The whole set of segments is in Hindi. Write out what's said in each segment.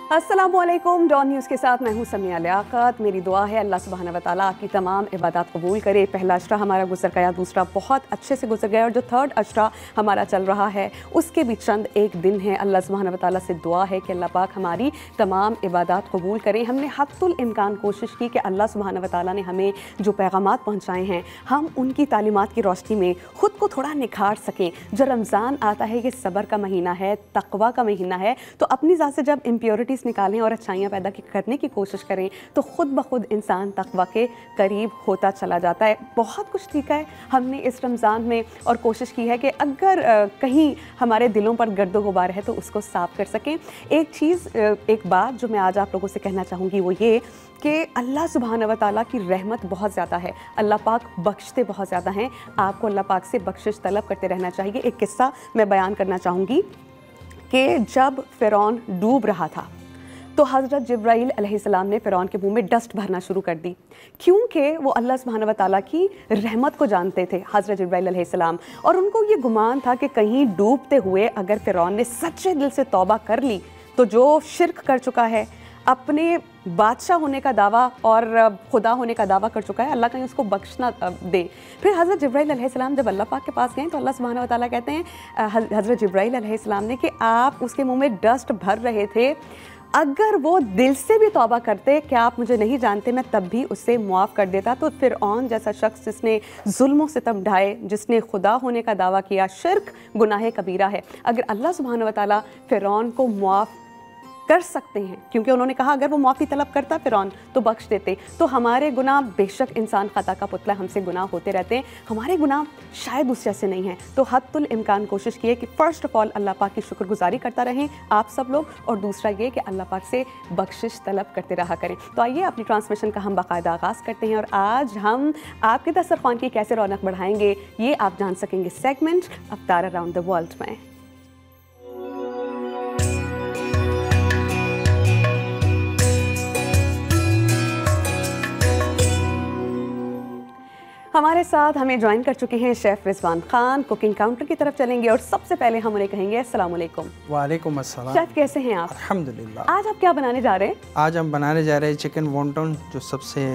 अस्सलामुअलैकुम। डॉन न्यूज़ के साथ मैं हूं समिया लियाकत। मेरी दुआ है अल्लाह सुब्हाना व तआला आपकी तमाम इबादत कबूल करे। पहला अशरा हमारा गुजर गया, दूसरा बहुत अच्छे से गुजर गया और जो थर्ड अशरा हमारा चल रहा है उसके भी चंद एक दिन है। अल्लाह सुब्हाना व तआला से दुआ है कि अल्लाह पाक हमारी तमाम इबादत कबूल करें। हमने हत्तुल इम्कान कोशिश की कि अल्लाह सुब्हाना व तआला ने हमें जो पैगामात पहुँचाए हैं हम उनकी तालीमात की रोशनी में ख़ुद को थोड़ा निखार सकें। जो रमज़ान आता है ये सब्र का महीना है, तक़वा का महीना है, तो अपनी ज़ात से जब इम्प्योरिटीज़ निकालें और अच्छाइयाँ पैदा करने की कोशिश करें तो ख़ुद ब खुद इंसान तक़वा के करीब होता चला जाता है। बहुत कुछ सीखा है हमने इस रमज़ान में और कोशिश की है कि अगर कहीं हमारे दिलों पर गर्दो गुबार है तो उसको साफ़ कर सकें। एक चीज़, एक बात जो मैं आज आप लोगों से कहना चाहूँगी वो ये कि अल्लाह सुब्हाना व तआला की रहमत बहुत ज़्यादा है। अल्लाह पाक बख्शते बहुत ज़्यादा हैं। आपको अल्लाह पाक से बख्शिश तलब करते रहना चाहिए। एक किस्सा मैं बयान करना चाहूँगी कि जब फ़िरौन डूब रहा था तो हज़रत जिब्राईल अलैहिस्सलाम ने फ़िरौन के मुंह में डस्ट भरना शुरू कर दी, क्योंकि वो अल्लाह सुब्हाना व तआला की रहमत को जानते थे हज़रत जिब्राईल अलैहिस्सलाम। और उनको ये गुमान था कि कहीं डूबते हुए अगर फ़िरौन ने सच्चे दिल से तौबा कर ली तो जो शिर्क कर चुका है, अपने बादशाह होने का दावा और खुदा होने का दावा कर चुका है, अल्लाह कहीं उसको बख्शना दे। फिर हज़रत जिब्राईल अलैहिस्सलाम जब अल्लाह पाक के पास गए तो अल्लाह सुब्हाना व तआला कहते हैं हज़रत जिब्राईल अलैहिस्सलाम ने कि आप उसके मुंह में डस्ट भर रहे थे, अगर वो दिल से भी तौबा करते कि आप मुझे नहीं जानते मैं तब भी उससे मुआफ़ कर देता। तो फ़िरऔन जैसा शख्स जिसने जुल्म सितम ढाए, जिसने खुदा होने का दावा किया, शिर्क गुनाह कबीरा है, अगर अल्लाह सुब्हाना व तआला फ़िरऔन को मुआफ़ कर सकते हैं, क्योंकि उन्होंने कहा अगर वो माफ़ी तलब करता फ़िरौन तो बख्श देते, तो हमारे गुनाह, बेशक इंसान ख़ता का पुतला, हमसे गुनाह होते रहते हैं, हमारे गुनाह शायद उस जैसे नहीं हैं। तो हत्तुल इम्कान कोशिश की है कि फ़र्स्ट ऑफ़ ऑल अल्लाह पाक की शुक्रगुजारी करता रहें आप सब लोग, और दूसरा ये कि अल्लाह पाक से बख्शिश तलब करते रहा करें। तो आइए अपनी ट्रांसमिशन का हम बाकायदा आगाज़ करते हैं और आज हम आपके दस्तरख़्वान की कैसे रौनक बढ़ाएंगे ये आप जान सकेंगे segment Aftar around the world में। हमारे साथ हमें ज्वाइन कर चुके हैं chef Rizwan Khan. Cooking counter की तरफ चलेंगे और सबसे पहले हम उन्हें कहेंगे अस्सलाम वालेकुम। वालेकुम अस्सलाम। शेफ़ कैसे हैं आप? अल्हम्दुलिल्लाह। आज आप क्या बनाने जा रहे हैं? आज हम बनाने जा रहे हैं चिकन वॉन्टन, जो सबसे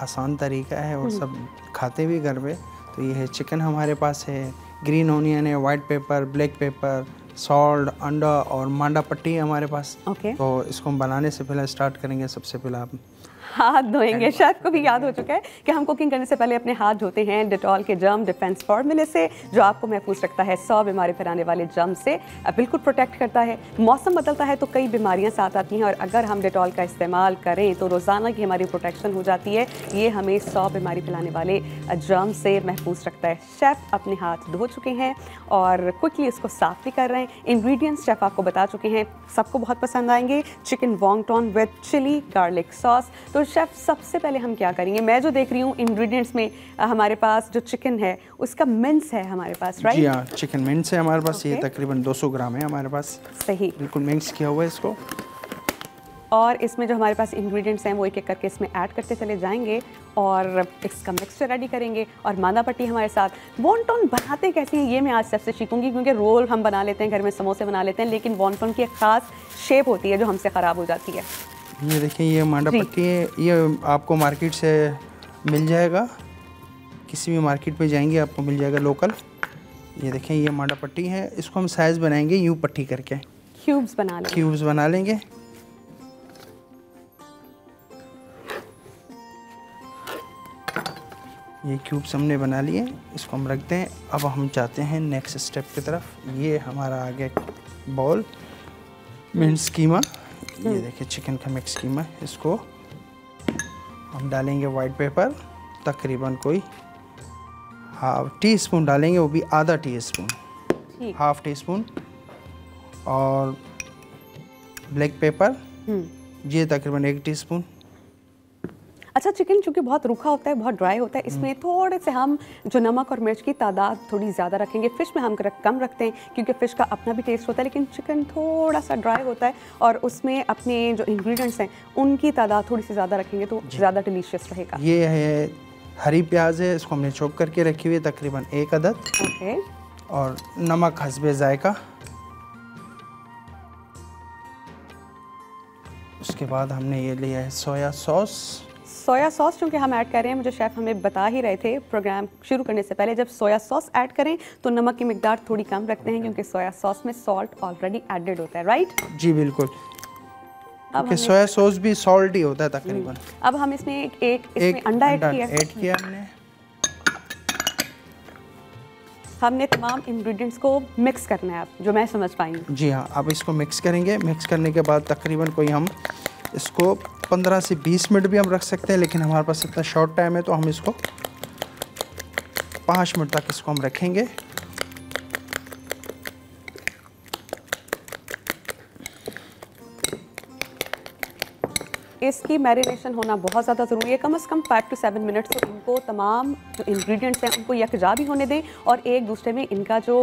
आसान तरीका है और सब खाते भी घर में। तो ये है चिकन हमारे पास है, ग्रीन ऑनियन है, white paper, black pepper, salt, अंडा और मांडा पट्टी है हमारे पास। तो इसको हम बनाने से पहले स्टार्ट करेंगे। सबसे पहले आप हाथ धोएंगे। शेफ़ को भी याद हो चुका है कि हम कुकिंग करने से पहले अपने हाथ धोते हैं डेटॉल के जर्म डिफेंस फार्मूले से, जो आपको महफूज रखता है 100 बीमारी फैलाने वाले जर्म से, बिल्कुल प्रोटेक्ट करता है। मौसम बदलता है तो कई बीमारियां साथ आती हैं और अगर हम डेटॉल का इस्तेमाल करें तो रोज़ाना की हमारी प्रोटेक्शन हो जाती है। ये हमें 100 बीमारी फैलाने वाले जर्म से महफूज रखता है। शेफ़ अपने हाथ धो चुके हैं और क्विकली इसको साफ़ भी कर रहे हैं। इंग्रेडिएंट्स शेफ़ आपको बता चुके हैं, सबको बहुत पसंद आएंगे। Chicken wonton with chilli garlic sauce. तो शेफ़ सबसे पहले हम क्या करेंगे? मैं जो देख रही हूँ इंग्रेडिएंट्स में हमारे पास जो चिकन है उसका मिंस है हमारे पास, राइट? जी हाँ, चिकन मिंस है हमारे पास। ये तकरीबन 200 ग्राम है हमारे पास। सही, बिल्कुल मिक्स किया हुआ है इसको। और इसमें जो हमारे पास इंग्रेडिएंट्स हैं वो एक एक करके इसमें ऐड करते चले जाएंगे और इसका मिक्सचर रेडी करेंगे। और मांदा पट्टी हमारे साथ। वॉन्टन बनाते कैसे हैं ये मैं आज सबसे सीखूंगी, क्योंकि रोल हम बना लेते हैं घर में, समोसे बना लेते हैं, लेकिन वॉन्टन की एक ख़ास शेप होती है जो हमसे ख़राब हो जाती है। ये देखिए, ये मांडा पट्टी है, ये आपको मार्केट से मिल जाएगा, किसी भी मार्केट पे जाएंगे आपको मिल जाएगा लोकल। ये देखें, ये मांडा पट्टी है, इसको हम साइज़ बनाएंगे यूँ पट्टी करके, क्यूब्स बना लेंगे। क्यूब्स बना लेंगे। ये क्यूब्स हमने बना लिए, इसको हम रखते हैं। अब हम चाहते हैं नेक्स्ट स्टेप की तरफ। ये हमारा आगे बॉल मिक्स कीमा, ये देखिए चिकन का मिक्स कीमा, इसको हम डालेंगे वाइट पेपर, तकरीबन कोई हाफ टी स्पून डालेंगे, वो भी आधा tea spoon, half tea spoon. और ब्लैक पेपर ये तकरीबन 1 टीस्पून। अच्छा, चिकन चूँकि बहुत रूखा होता है, बहुत ड्राई होता है, इसमें थोड़े से हम जो नमक और मिर्च की तादाद थोड़ी ज़्यादा रखेंगे। फ़िश में हम कम रखते हैं क्योंकि फ़िश का अपना भी टेस्ट होता है, लेकिन चिकन थोड़ा सा ड्राई होता है और उसमें अपने जो इंग्रेडिएंट्स हैं उनकी तादाद थोड़ी सी ज़्यादा रखेंगे तो ज़्यादा डिलीशियस रहेगा। ये है हरी प्याज है, इसको हमने चॉप करके रखी हुई है, तकरीबन 1 अदद। ओके। और नमक हस्बे जायका। उसके बाद हमने ये लिया है सोया सॉस। सोया सॉस चूँकि हम ऐड कर रहे हैं, मुझे शेफ़ हमें बता ही रहे थे प्रोग्राम शुरू करने से पहले, जब सोया सॉस ऐड करें तो नमक की मिकदार थोड़ी कम रखते हैं क्योंकि सोया सॉस में सॉल्ट ऑलरेडी एडेड होता है, राइट? जी बिल्कुल, क्योंकि सोया सॉस भी सॉल्ट ही होता है तकरीबन। अब हम इसमें इसमें अंडा ऐड किया हमने तमाम इंग्रेडिएंट्स को मिक्स करना है अब, जो मैं समझ पाई हूँ। जी हाँ, अब इसको मिक्स करेंगे। मिक्स करने के बाद तकरीबन कोई हम इसको 15 से 20 मिनट भी हम रख सकते हैं, लेकिन हमारे पास इतना शॉर्ट टाइम है तो हम इसको 5 मिनट तक इसको हम रखेंगे। इसकी मैरिनेशन होना बहुत ज़्यादा ज़रूरी है, कम से कम 5 to 7 मिनट्स। तो इनको तमाम जो इंग्रेडिएंट्स हैं उनको यकजा भी होने दें और एक दूसरे में इनका जो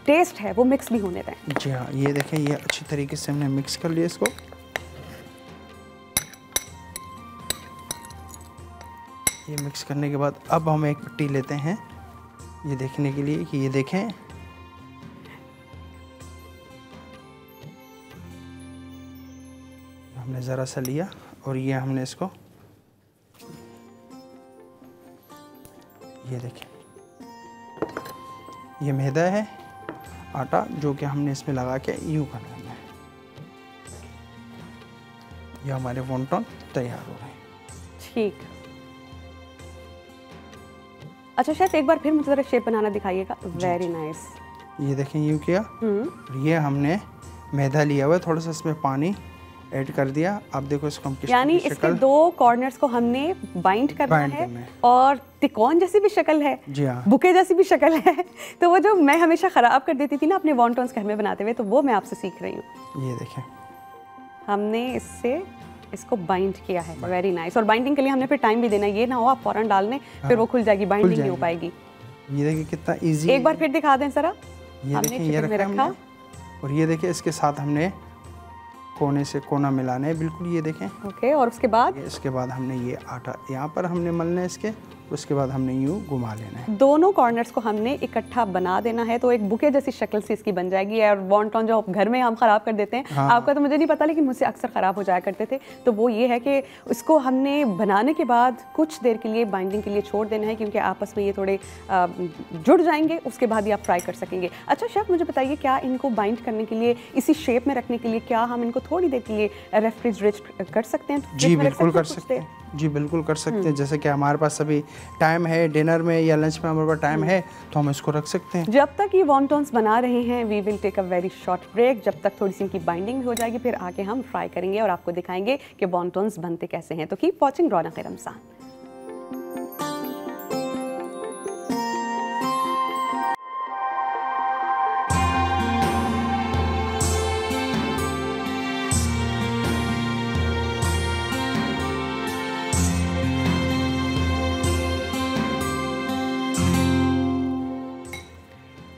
टेस्ट है वो मिक्स भी होने दें। जी हाँ, ये देखें, ये अच्छी तरीके से हमने मिक्स कर लिया इसको। ये मिक्स करने के बाद अब हम एक पट्टी लेते हैं ये देखने के लिए कि ये देखें हमने ज़रा सा लिया और ये हमने इसको, ये देखें, ये मैदा है, आटा, जो कि हमने इसमें लगा के यूँ करना है। ये हमारे वॉन्टन तैयार हो गए। ठीक। अच्छा शेफ, एक बार फिर मुझे ज़रा शेप बनाना दिखाइएगा। Very nice. ये देखें, यूँ किया। ये हमने मैदा लिया हुआ है, थोड़ा सा इसमें पानी ऐड कर दिया। आप देखो इसको हम किस, यानी इसके दो कॉर्नर्स को हमने बाइंड करना है और तिकोन जैसी भी शक्ल है। जी हाँ, बुके जैसी भी शक्ल है। तो वो जो मैं हमेशा ख़राब कर देती थी ना अपने वॉन्टन्स घर में बनाते हुए, तो वो मैं आपसे सीख रही हूँ। ये देखें, हमने इसको बाइंड किया है। Very nice. और बाइंडिंग के लिए हमने फिर टाइम भी देना है, ये ना हो आप फौरन डालने फिर वो खुल जाएगी, बाइंडिंग नहीं हो पाएगी। ये देखिए कितना इजी। एक बार फिर दिखा दें जरा। ये देखिए, ये रखा और ये देखिए इसके साथ हमने कोने से कोना मिलाना है, बिल्कुल। ये देखें। ओके, और उसके बाद इसके बाद हमने ये आटा यहाँ पर हमने मलना है इसके, उसके बाद हमने यूँ घुमा लेना है। दोनों कॉर्नर्स को हमने इकट्ठा बना देना है, तो एक बुके जैसी शक्ल से इसकी बन जाएगी। और वॉन्टन जो घर में हम ख़राब कर देते हैं, हाँ। आपका तो मुझे नहीं पता, लेकिन मुझसे अक्सर ख़राब हो जाया करते थे। तो वो ये है कि उसको हमने बनाने के बाद कुछ देर के लिए बाइंडिंग के लिए छोड़ देना है, क्योंकि आपस में ये थोड़े जुड़ जाएंगे, उसके बाद ही आप फ्राई कर सकेंगे। अच्छा शेफ, मुझे बताइए, क्या इनको बाइंड करने के लिए, इसी शेप में रखने के लिए, क्या हम इनको थोड़ी देर के लिए रेफ्रिजरेट कर सकते हैं? जी बिल्कुल कर सकते हैं। जी बिल्कुल कर सकते हैं। जैसे कि हमारे पास अभी टाइम है, डिनर में या लंच में हमारे पास टाइम है, तो हम इसको रख सकते हैं। जब तक ये वॉन्टन्स बना रहे हैं, we will take a very short break. जब तक थोड़ी सी इनकी बाइंडिंग हो जाएगी, फिर आके हम फ्राई करेंगे और आपको दिखाएंगे कि वॉन्टन्स बनते कैसे हैं। तो कीप वॉचिंग रौनक रमज़ान।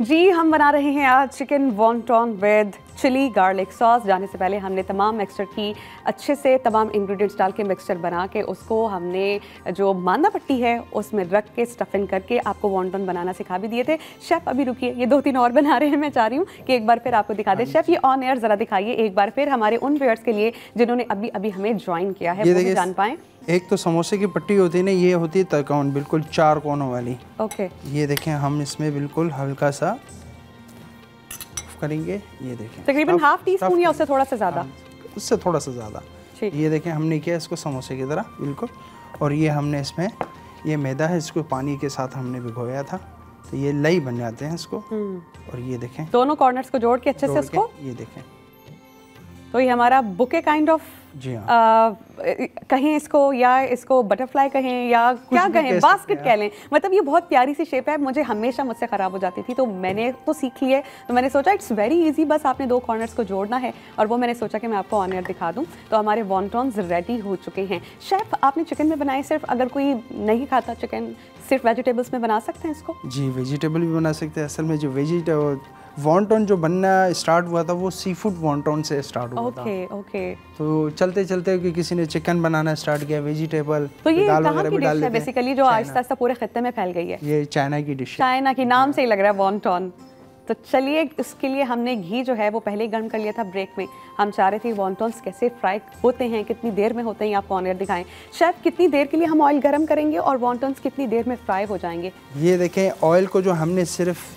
जी, हम बना रहे हैं आज chicken wonton with chilli garlic sauce. जाने से पहले हमने तमाम मिक्सचर की अच्छे से तमाम इंग्रेडिएंट्स डाल के मिक्सचर बना के उसको हमने जो मांदा पट्टी है उसमें रख के स्टफिंग करके आपको वॉन्टन बनाना सिखा भी दिए थे। शेफ़ अभी रुकिए, ये 2-3 और बना रहे हैं। मैं चाह रही हूँ कि एक बार फिर आपको दिखा दें। शेफ़, ये ऑन एयर ज़रा दिखाइए एक बार फिर हमारे उन व्यूअर्स के लिए जिन्होंने अभी अभी हमें ज्वाइन किया है, वो भी जान पाएँ। एक तो समोसे की पट्टी होती है ना, ये होती है त्रिकोण, बिल्कुल 4 कोनों वाली। ओके, ये देखें, हम इसमें बिल्कुल हल्का सा करेंगे। ये देखें, तकरीबन हाफ टी स्पून या उससे थोड़ा सा ज़्यादा, उससे थोड़ा सा ज़्यादा। ये देखें, हमने किया इसको समोसे की तरह बिल्कुल। और ये हमने इसमें, ये मैदा है, इसको पानी के साथ हमने भिगोया था, तो ये लई बन जाते हैं इसको। और ये देखें, दोनों कॉर्नर्स को जोड़ के अच्छे से इसको, ये देखें, तो ये हमारा बुके काइंड ऑफ, जी हाँ, कहें इसको, या इसको बटरफ्लाई कहें या क्या कहें, बास्केट कह लें। मतलब ये बहुत प्यारी सी शेप है। मुझे हमेशा मुझसे ख़राब हो जाती थी, तो मैंने तो सीख ली है। तो मैंने सोचा इट्स वेरी इजी, बस आपने 2 कॉर्नर्स को जोड़ना है। और वो मैंने सोचा कि मैं आपको ऑन एयर दिखा दूं। तो हमारे वॉन्टन्स रेडी हो चुके हैं। शेफ़, आपने चिकन में बनाए, सिर्फ अगर कोई नहीं खाता चिकन, सिर्फ वेजिटेबल्स में बना सकते हैं इसको? जी, वेजिटेबल भी बना सकते हैं। असल में जो वॉन्टन जो बनना स्टार्ट हुआ था वो सी फूड वॉन्टन से स्टार्ट हुआ था। ओके। तो चलते चलते कि किसी ने चिकन बनाना स्टार्ट किया, वेजिटेबल, तो ये कहाँ की डिश है बेसिकली जो आहिस्ता आहिस्ता पूरे खत्ते में फैल गई है? ये चाइना की डिश है। चाइना की, नाम से ही लग रहा है वॉन्टन। तो चलिए, उसके लिए हमने घी जो है वो पहले ही गर्म कर लिया था ब्रेक में। हम चाह रहे थे वॉन्टन्स कैसे फ्राई होते हैं, कितनी देर में होते हैं, आपको ऑनर दिखाएं। शेफ, कितनी देर के लिए हम ऑयल गर्म करेंगे और वॉन्टन्स कितनी देर में फ्राई हो जाएंगे? ये देखें, ऑयल को जो हमने सिर्फ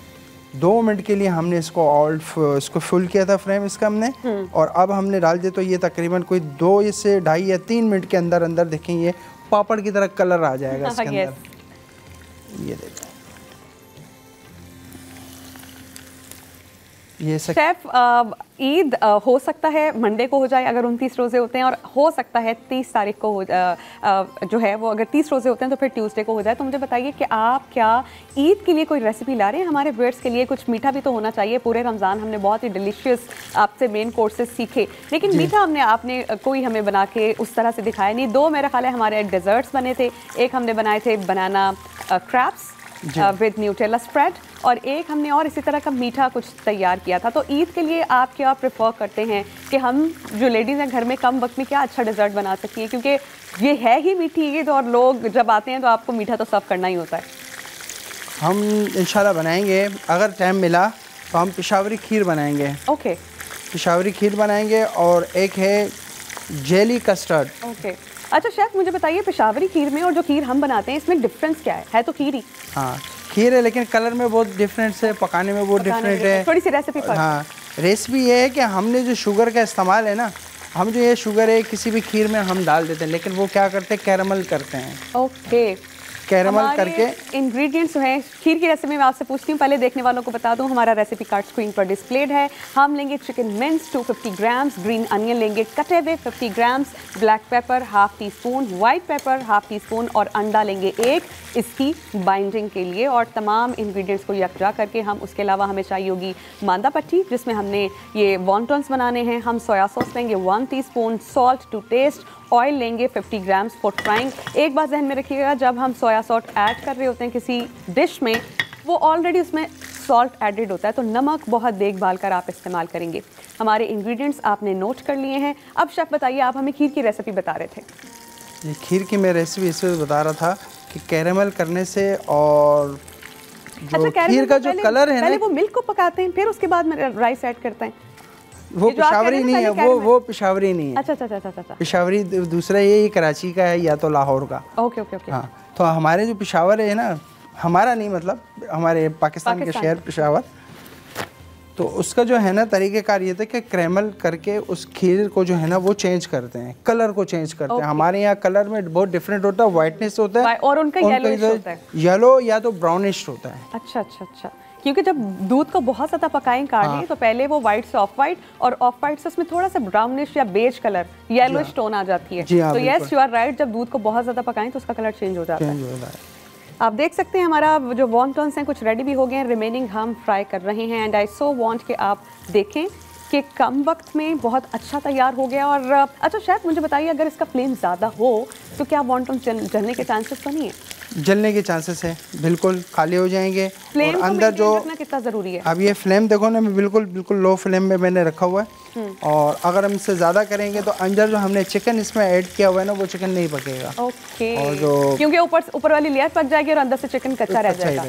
2 मिनट के लिए हमने इसको फुल किया था फ्लेम इसका हमने, और अब हमने डाल दिया। तो ये तकरीबन कोई 2 से 2.5 या 3 मिनट के अंदर अंदर देखें ये पापड़ की तरह कलर आ जाएगा इसके अंदर। ये देखें, ये शेफ, ईद हो सकता है मंडे को हो जाए अगर 29 रोज़े होते हैं, और हो सकता है 30 तारीख को जो है वो, अगर 30 रोज़े होते हैं तो फिर ट्यूसडे को हो जाए। तो मुझे बताइए कि आप क्या ईद के लिए कोई रेसिपी ला रहे हैं हमारे व्यूअर्स के लिए? कुछ मीठा भी तो होना चाहिए। पूरे रमज़ान हमने बहुत ही डिलीशियस आपसे मेन कोर्सेज सीखे, लेकिन मीठा आपने कोई हमें बना के उस तरह से दिखाया नहीं। 2 मेरा ख्याल है हमारे डेजर्ट्स बने थे। एक हमने बनाए थे बनाना क्रैप्स विद न्यूटेला स्प्रेड, और एक हमने और इसी तरह का मीठा कुछ तैयार किया था। तो ईद के लिए आप क्या प्रेफर करते हैं कि हम जो लेडीज़ हैं घर में कम वक्त में क्या अच्छा डेजर्ट बना सकती हैं? क्योंकि ये है ही मीठी ईद और लोग जब आते हैं तो आपको मीठा तो सर्व करना ही होता है। हम इंशाल्लाह बनाएंगे, अगर टाइम मिला तो हम पेशावरी खीर बनाएंगे। ओके, पेशावरी खीर बनाएंगे, और एक है जेली कस्टर्ड। ओके, अच्छा शेफ, मुझे बताइए पेशावरी खीर में और जो खीर हम बनाते हैं इसमें डिफरेंस क्या है तो खीर ही? हाँ, खीर है, लेकिन कलर में बहुत डिफरेंस है, पकाने में बहुत डिफरेंट है। थोड़ी सी रेसिपी फर्क। हाँ, रेसिपी ये है कि हमने जो शुगर का इस्तेमाल है ना, हम जो ये शुगर है किसी भी खीर में हम डाल देते हैं, लेकिन वो क्या करते हैं, कैरमल करते हैं। ओके, कैरमल करके इंग्रेडिएंट्स जो हैं खीर की रेसिपी में आपसे पूछती हूँ। पहले देखने वालों को बता दूँ, हमारा रेसिपी कार्ड स्क्रीन पर डिस्प्लेड है। हम लेंगे chicken mince 250 grams, green onion लेंगे कटे हुए 50 grams, black pepper half tea spoon, white paper half tea spoon, और अंडा लेंगे 1 इसकी बाइंडिंग के लिए। और तमाम इंग्रेडिएंट्स को यकजा करके हम, उसके अलावा हमें चाहिए होगी मांदा पट्टी जिसमें हमने ये वॉन्टन्स बनाने हैं। हम सोया सॉस लेंगे 1 teaspoon, salt to taste, oil लेंगे 50 ग्राम्स फॉर फ्राइंग। एक बात जहन में रखिएगा, जब हम सोया सॉस ऐड कर रहे होते हैं किसी डिश में, वो ऑलरेडी उसमें सॉल्ट एडेड होता है, तो नमक बहुत देखभाल कर आप इस्तेमाल करेंगे। हमारे इंग्रेडिएंट्स आपने नोट कर लिए हैं। अब शेफ बताइए, आप हमें खीर की रेसिपी बता रहे थे। ये खीर की मैं रेसिपी इसलिए बता रहा था कि कैरेमल करने से, और जो खीर का जो कलर है ना, पहले वो मिल्क को पकाते हैं फिर उसके बाद में राइस ऐड करते हैं। वो पेशावरी नहीं है, वो पेशावरी नहीं है। अच्छा। पेशावरी दूसरा, ये कराची का है या तो लाहौर का। ओके। हाँ, तो हमारे जो पेशावर है ना, हमारा नहीं मतलब हमारे पाकिस्तान के शहर पेशावर, तो उसका जो है ना तरीक़ेकार ये था कि कैरेमल करके उस खीर को जो है ना वो चेंज करते हैं, कलर को चेंज करते हैं। हमारे यहाँ कलर में बहुत डिफरेंट होता है, वाइटनेस होता है, और उनका येलो होता है, येलो या तो ब्राउनिश होता है। अच्छा, क्योंकि जब दूध को बहुत ज़्यादा पकाएं काढ़ें तो पहले वो वाइट से ऑफ वाइट, और ऑफ वाइट से उसमें थोड़ा सा ब्राउनिश या बेज कलर, येलोइश टोन आ जाती है। तो यस, यू आर राइट, जब दूध को बहुत ज़्यादा पकाएं तो उसका कलर चेंज हो जाता है। आप देख सकते हैं हमारा जो वॉन्टन्स हैं कुछ रेडी भी हो गए हैं, रिमेनिंग हम फ्राई कर रहे हैं। एंड आई सो वांट कि आप देखें कि कम वक्त में बहुत अच्छा तैयार हो गया। और अच्छा शेफ, मुझे बताइए, अगर इसका फ्लेम ज़्यादा हो तो क्या वॉन्टन्स जलने के चांसेस तो नहीं है? जलने के चांसेस है, बिल्कुल खाली हो जाएंगे। फ्लेम और अंदर जो रखना कितना ज़रूरी है? अब ये फ्लेम देखो ना, मैं बिल्कुल लो फ्लेम में मैंने रखा हुआ है। और अगर हम इससे ज़्यादा करेंगे तो अंदर जो हमने चिकन इसमें ऐड किया हुआ है ना, वो चिकन नहीं पकेगा। ओके, और जो क्योंकि ऊपर वाली लेयर पक जाएगी और अंदर से चिकन कच्चा रह जाएगा।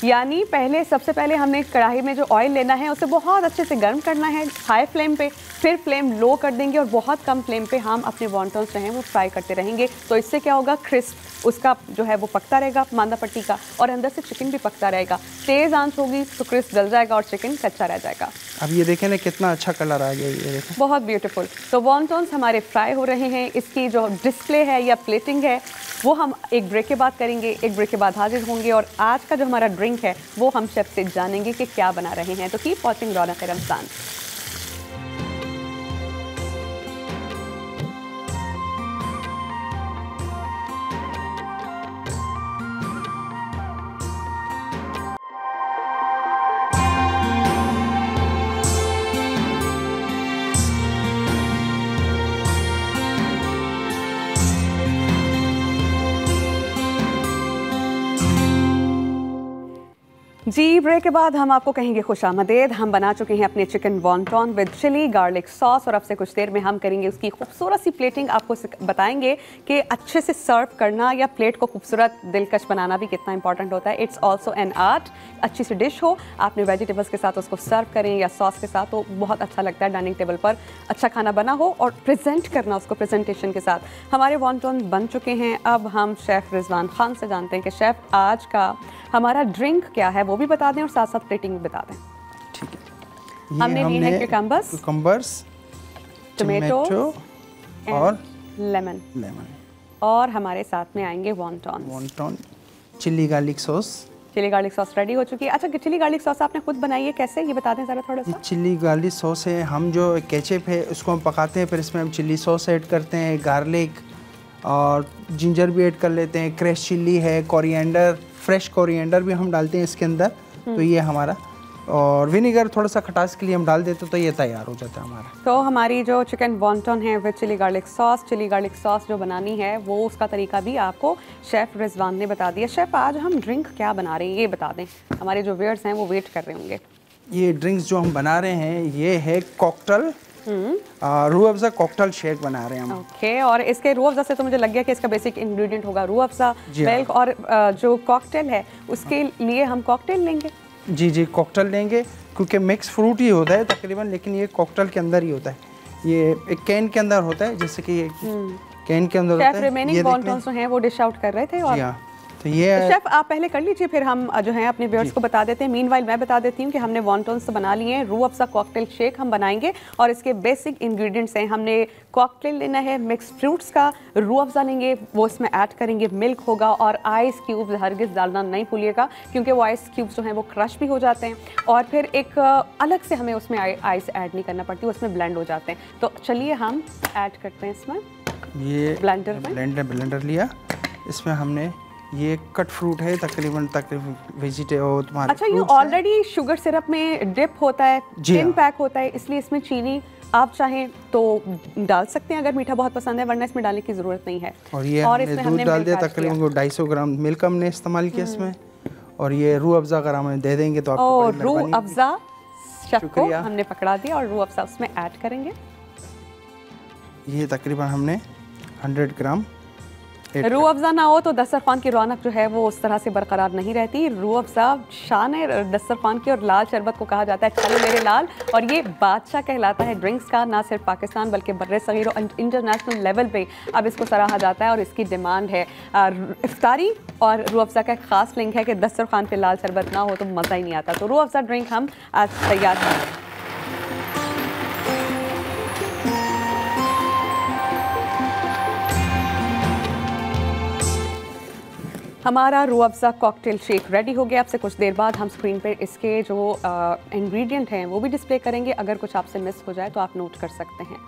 यानी सबसे पहले हमने कढ़ाई में जो ऑयल लेना है उसे बहुत अच्छे से गर्म करना है हाई फ्लेम पे, फिर फ्लेम लो कर देंगे और बहुत कम फ्लेम पे हम अपने वॉन्टन्स जो हैं वो फ्राई करते रहेंगे। तो इससे क्या होगा, क्रिस्प उसका जो है वो पकता रहेगा मांदा पट्टी का, और अंदर से चिकन भी पकता रहेगा। तेज़ आंच होगी तो क्रिस्प जल जाएगा और चिकन कच्चा रह जाएगा। अब ये देखें ना कितना अच्छा कलर आ गया, ये देखें, बहुत ब्यूटीफुल। तो वॉन्टन्स हमारे फ्राई हो रहे हैं। इसकी जो डिस्प्ले है या प्लेटिंग है वो हम एक ब्रेक के बाद करेंगे। एक ब्रेक के बाद हाजिर होंगे और आज का जो हमारा ड्रिंक है वो हम शेफ से जानेंगे कि क्या बना रहे हैं। तो कीप वॉचिंग रौनक रमज़ान। जी, ब्रेक के बाद हम आपको कहेंगे खुशामदीद। हम बना चुके हैं अपने chicken wonton with chilli garlic sauce और अब से कुछ देर में हम करेंगे उसकी खूबसूरत सी प्लेटिंग। आपको बताएंगे कि अच्छे से सर्व करना या प्लेट को खूबसूरत दिलकश बनाना भी कितना इंपॉर्टेंट होता है। It's also an art. अच्छी सी डिश हो, आपने वेजिटेबल्स के साथ उसको सर्व करें या सॉस के साथ, तो बहुत अच्छा लगता है। डाइनिंग टेबल पर अच्छा खाना बना हो और प्रेजेंट करना उसको प्रेजेंटेशन के साथ। हमारे वॉन्टॉन बन चुके हैं। अब हम शेफ़ रिजवान खान से जानते हैं कि शेफ़ आज का हमारा ड्रिंक क्या है वो भी बता दें और साथ साथ प्लेटिंग भी बता दें। ठीक है, हमने लिए हैं क्यूकम्बर्स, टोमेटो और लेमन और हमारे साथ में आएंगे wonton. Chilli garlic sauce ready हो चुकी है। अच्छा, चिली गार्लिक सॉस आपने खुद बनाई है, कैसे ये बता दें ज़रा थोड़ा सा। चिली गार्लिक सॉस है, हम जो केचप है उसको हम पकाते हैं, फिर इसमें हम चिली सॉस ऐड करते हैं, गार्लिक और जिंजर भी ऐड कर लेते हैं, क्रश चिली है, कोरिएंडर, फ्रेश कोरिएंडर भी हम डालते हैं इसके अंदर। तो ये हमारा, और विनेगर थोड़ा सा खटास के लिए हम डाल देते, तो ये तैयार हो जाता है हमारा। तो हमारी जो चिकन वॉन्टॉन है विद चिली गार्लिक सॉस जो बनानी है वो उसका तरीका भी आपको शेफ़ रिजवान ने बता दिया। शेफ़, आज हम ड्रिंक क्या बना रहे हैं ये बता दें, हमारे जो व्यूअर्स हैं वो वेट कर रहे होंगे। ये ड्रिंक्स जो हम बना रहे हैं ये है cocktail, Rooh Afza cocktail shake बना रहे हैं हम। ओके, और इसके रूह अफ़ज़ा से तो मुझे लग गया कि इसका बेसिक इंग्रेडिएंट होगा रूह अफ़ज़ा, मिल्क, और जो कॉकटेल है उसके लिए हम कॉकटेल लेंगे। जी, कॉकटेल लेंगे क्योंकि मिक्स फ्रूट ही होता है तकरीबन, लेकिन ये कॉकटेल के अंदर ही होता है। ये एक कैन के अंदर होता है, जैसे कि ये कैन के अंदर होता है। रिमेनिंग वॉन्टॉन्स जो हैं वो डिश आउट कर रहे थे। और तो ये शेफ आप पहले कर लीजिए, फिर हम जो है अपने व्यूअर्स को बता देते हैं। मीनवाइल मैं बता देती हूँ कि हमने वॉन्टॉन्स तो बना लिए हैं। रूह अफ़ज़ा कॉकटेल शेक हम बनाएंगे और इसके बेसिक इंग्रेडिएंट्स हैं। हमने कॉकटेल लेना है मिक्स फ्रूट्स का, रूह अफ़ज़ा लेंगे, वो इसमें ऐड करेंगे, मिल्क होगा और आइस क्यूब्स हरगिज़ डालना नहीं भूलिएगा क्योंकि वो आइस क्यूब्स जो हैं वो क्रश भी हो जाते हैं और फिर एक अलग से हमें उसमें आइस ऐड नहीं करना पड़ती, उसमें ब्लेंड हो जाते हैं। तो चलिए हम ऐड करते हैं इसमें। ये ब्लेंडर लिया, इसमें हमने ये कट फ्रूट है तकरीबन वेजिटेबल तुम्हारे। अच्छा, ये ऑलरेडी शुगर सिरप में डिप होता है, टिन पैक होता है, इसलिए इसमें चीनी आप चाहें तो डाल सकते हैं अगर मीठा बहुत पसंद है, वरना इसमें डालने की ज़रूरत नहीं है। और ये हमने दूध डाल दिया, तकरीबन 250 ग्राम मिल्क हमने इस्तेमाल किया इसमें। और ये रूह अफ़ज़ा अगर हमें दे देंगे तो आपको और रूह अफ़ज़ा शेफ को हमने पकड़ा दिया और रूह अफ़ज़ा उसमें ऐड करेंगे। ये तकरीबन हमने 100 ग्राम। रूह अफ़ज़ा ना हो तो दस्तरखान की रौनक जो है वो उस तरह से बरकरार नहीं रहती। रूह अफ़ज़ा शान है दस्तरखान की, और लाल शरबत को कहा जाता है चलो मेरे लाल, और ये बादशाह कहलाता है ड्रिंक्स का, ना सिर्फ पाकिस्तान बल्कि बर्रे सगीर और इंटरनेशनल लेवल पे अब इसको सराहा जाता है और इसकी डिमांड है। इफ्तारी और रूह अफ़ज़ा का एक ख़ास लिंक है कि दस्तरखान पे लाल शरबत ना हो तो मज़ा ही नहीं आता। तो रूह अफ़ज़ा ड्रिंक हम आज तैयार करें। हमारा Rooh Afza cocktail shake ready हो गया। आपसे कुछ देर बाद हम स्क्रीन पे इसके जो इंग्रेडिएंट हैं वो भी डिस्प्ले करेंगे। अगर कुछ आपसे मिस हो जाए तो आप नोट कर सकते हैं।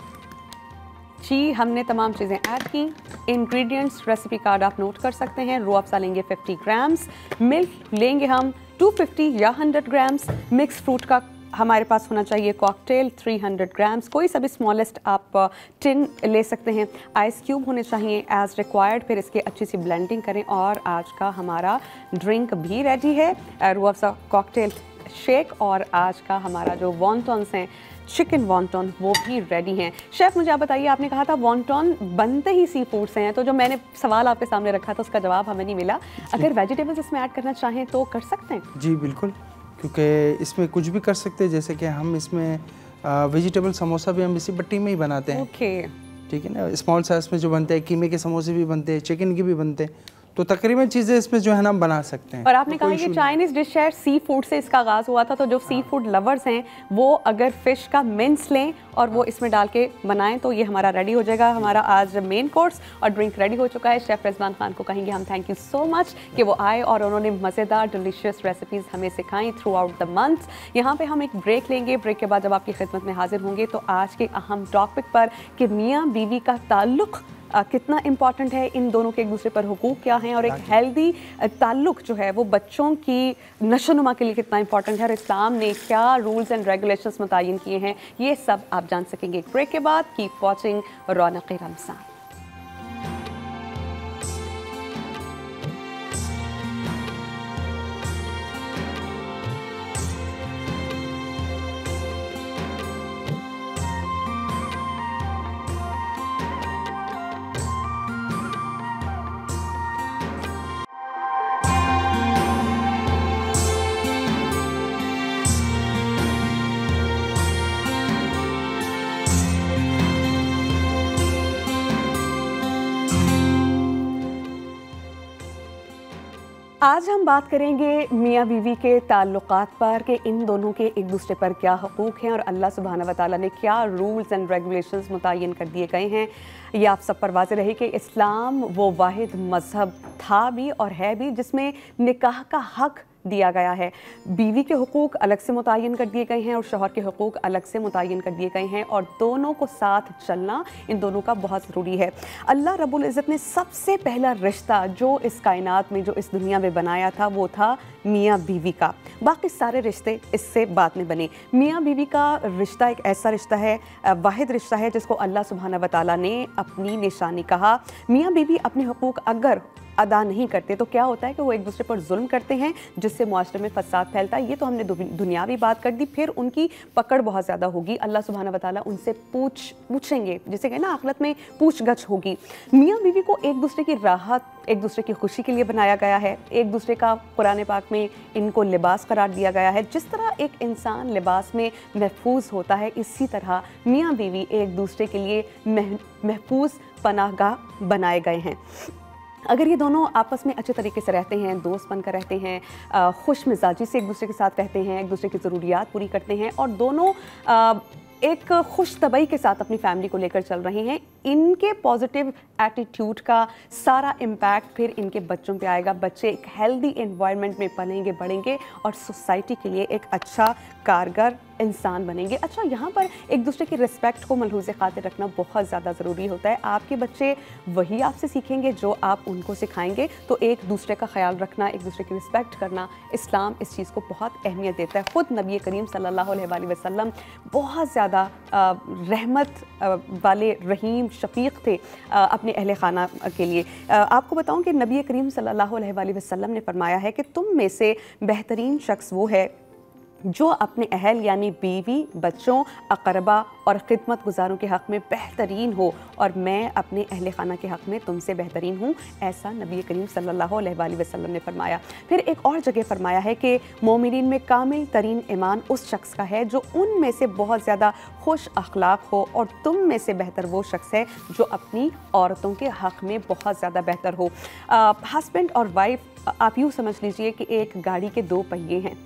जी, हमने तमाम चीज़ें ऐड की। इंग्रेडिएंट्स रेसिपी कार्ड आप नोट कर सकते हैं। रूह अफ़ज़ा लेंगे 50 ग्राम्स, मिल्क लेंगे हम 250 या 100 ग्राम्स, मिक्स फ्रूट का हमारे पास होना चाहिए कॉकटेल 300 ग्राम्स, कोई सा भी स्मॉलेस्ट आप टिन ले सकते हैं, आइस क्यूब होने चाहिए एज रिक्वायर्ड। फिर इसकी अच्छी सी ब्लेंडिंग करें और आज का हमारा ड्रिंक भी रेडी है, रूह अफ़ज़ा कॉकटेल शेक। और आज का हमारा जो वॉन्टॉन्स हैं चिकन वॉन्टॉन वो भी रेडी हैं। शेफ़, मुझे आप बताइए, आपने कहा था वॉन्टॉन बनते ही सी फूड से हैं, तो जो मैंने सवाल आपके सामने रखा था उसका जवाब हमें नहीं मिला। अगर वेजिटेबल्स इसमें ऐड करना चाहें तो कर सकते हैं? जी बिल्कुल, क्योंकि इसमें कुछ भी कर सकते हैं। जैसे कि हम इसमें वेजिटेबल समोसा भी हम इसी भट्टी में ही बनाते हैं। ओके, ठीक है ना, स्मॉल साइज में जो बनते हैं, कीमे के समोसे भी बनते हैं, चिकन के भी बनते हैं, तो तकरीबन चीज़ें इसमें जो है ना हम बना सकते हैं। और आपने कहा कि चाइनीज़ डिश है, सी फूड से इसका आगाज़ हुआ था, तो जो सी फूड लवर्स हैं वो अगर फ़िश का मिंस लें और वो इसमें डाल के बनाएं तो ये हमारा रेडी हो जाएगा। हमारा आज मेन कोर्स और ड्रिंक रेडी हो चुका है। शेफ़ रिजवान खान को कहेंगे हम थैंक यू सो मच कि वो आए और उन्होंने मज़ेदार डिलीशियस रेसिपीज़ हमें सिखाई थ्रू आउट द मंथ। यहाँ पे हम एक ब्रेक लेंगे, ब्रेक के बाद जब आपकी खिदमत में हाजिर होंगे तो आज के अहम टॉपिक पर कि मियाँ बीवी का ताल्लुक़ कितना इम्पॉर्टेंट है, इन दोनों के एक दूसरे पर हुकूक क्या हैं, और एक हेल्दी ताल्लुक जो है वो बच्चों की नशोनुमा के लिए कितना इम्पॉर्टेंट है, और इस्लाम ने क्या रूल्स एंड रेगुलेशंस मुतय्यन किए हैं, ये सब आप जान सकेंगे एक ब्रेक के बाद। Keep watching Raunak Ramzan. आज हम बात करेंगे मियाँ बीवी के ताल्लुकात पर कि इन दोनों के एक दूसरे पर क्या हकूक़ हैं और अल्लाह सुब्हाना व तआला ने क्या रूल्स एंड रेगुलेशंस मुतय्यन कर दिए गए हैं। ये आप सब पर वाज़ेह रहे कि इस्लाम वो वाहिद मज़हब था भी और है भी जिसमें निकाह का हक़ दिया गया है। बीवी के हुकूक अलग से मुतय्यन कर दिए गए हैं और शौहर के हुकूक अलग से मुतय्यन कर दिए गए हैं और दोनों को साथ चलना इन दोनों का बहुत ज़रूरी है। अल्लाह रब्बुल इज़्ज़त ने सबसे पहला रिश्ता जो इस कायनात में, जो इस दुनिया में बनाया था, वो था मियाँ बीवी का। बाकी सारे रिश्ते इससे बाद में बने। मियाँ बीवी का रिश्ता एक ऐसा रिश्ता है, वाहिद रिश्ता है जिसको अल्लाह सुब्हाना व तआला ने अपनी निशानी कहा। मियाँ बीवी अपने हुकूक अगर अदा नहीं करते तो क्या होता है कि वो एक दूसरे पर जुल्म करते हैं जिससे मुआशरे में फसाद फैलता है। ये तो हमने दुनियावी बात कर दी, फिर उनकी पकड़ बहुत ज़्यादा होगी। अल्लाह सुब्हाना व तआला उनसे पूछेंगे, जिसे कहना आखिरत में पूछगछ होगी। मियाँ बीवी को एक दूसरे की राहत, एक दूसरे की खुशी के लिए बनाया गया है। एक दूसरे का कुरान पाक में इनको लिबास करार दिया गया है। जिस तरह एक इंसान लिबास में महफूज होता है, इसी तरह मियाँ बीवी एक दूसरे के लिए महफूज पनाहगाह बनाए गए हैं। अगर ये दोनों आपस में अच्छे तरीके से रहते हैं, दोस्त बनकर रहते हैं, खुश मिजाजी से एक दूसरे के साथ रहते हैं, एक दूसरे की ज़रूरियात पूरी करते हैं और दोनों एक खुश तबई के साथ अपनी फैमिली को लेकर चल रहे हैं, इनके पॉजिटिव एटीट्यूड का सारा इम्पैक्ट फिर इनके बच्चों पे आएगा। बच्चे एक हेल्दी एनवायरनमेंट में पलेंगे बढ़ेंगे और सोसाइटी के लिए एक अच्छा कारगर इंसान बनेंगे। अच्छा, यहाँ पर एक दूसरे की रिस्पेक्ट को मलहूज़ खातिर रखना बहुत ज़्यादा ज़रूरी होता है। आपके बच्चे वही आपसे सीखेंगे जो आप उनको सिखाएंगे। तो एक दूसरे का ख्याल रखना, एक दूसरे की रिस्पेक्ट करना, इस्लाम इस चीज़ को बहुत अहमियत देता है। ख़ुद नबी करीम सल्लल्लाहु अलैहि वसल्लम बहुत ज़्यादा रहमत वाले रहीम शफ़ीक़ थे अपने अहले खाना के लिए। आपको बताऊं कि नबी करीम सल्लल्लाहु अलैहि वसल्लम ने फरमाया है कि तुम में से बेहतरीन शख्स वो है जो अपने अहल यानी बीवी, बच्चों, अक़रबा और ख़िदमत गुज़ारों के हक़ में बेहतरीन हो और मैं अपने अहले खाना के हक़ में तुमसे बेहतरीन हूँ। ऐसा नबी करीम सल्लल्लाहु अलैहि वसल्लम ने फरमाया। फिर एक और जगह फरमाया है कि मोमिनीन में कामिल तरीन ईमान उस शख्स का है जो उन में से बहुत ज़्यादा खुश अखलाक हो और तुम में से बेहतर वो शख्स है जो अपनी औरतों के हक़ में बहुत ज़्यादा बेहतर हो। हस्बैंड और वाइफ, आप यूँ समझ लीजिए कि एक गाड़ी के दो पहिए हैं।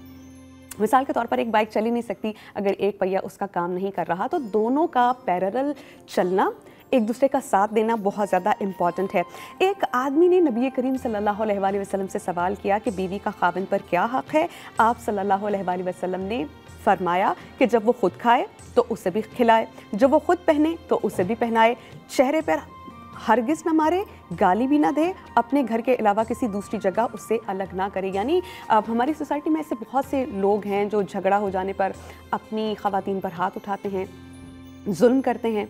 मिसाल के तौर पर एक बाइक चल ही नहीं सकती अगर एक पहिया उसका काम नहीं कर रहा, तो दोनों का पैरेलल चलना, एक दूसरे का साथ देना बहुत ज़्यादा इम्पॉर्टेंट है। एक आदमी ने नबी करीम सल्लल्लाहु अलैहि वसल्लम से सवाल किया कि बीवी का खाविंद पर क्या हक़ है। आप सल्लल्लाहु अलैहि वसल्लम ने फरमाया कि जब वो खुद खाए तो उसे भी खिलाए, जब वो खुद पहने तो उसे भी पहनाए, चेहरे पर हरगिज़ न मारे, गाली भी ना दे, अपने घर के अलावा किसी दूसरी जगह उससे अलग ना करे। यानी अब हमारी सोसाइटी में ऐसे बहुत से लोग हैं जो झगड़ा हो जाने पर अपनी ख़वातीन पर हाथ उठाते हैं, जुल्म करते हैं।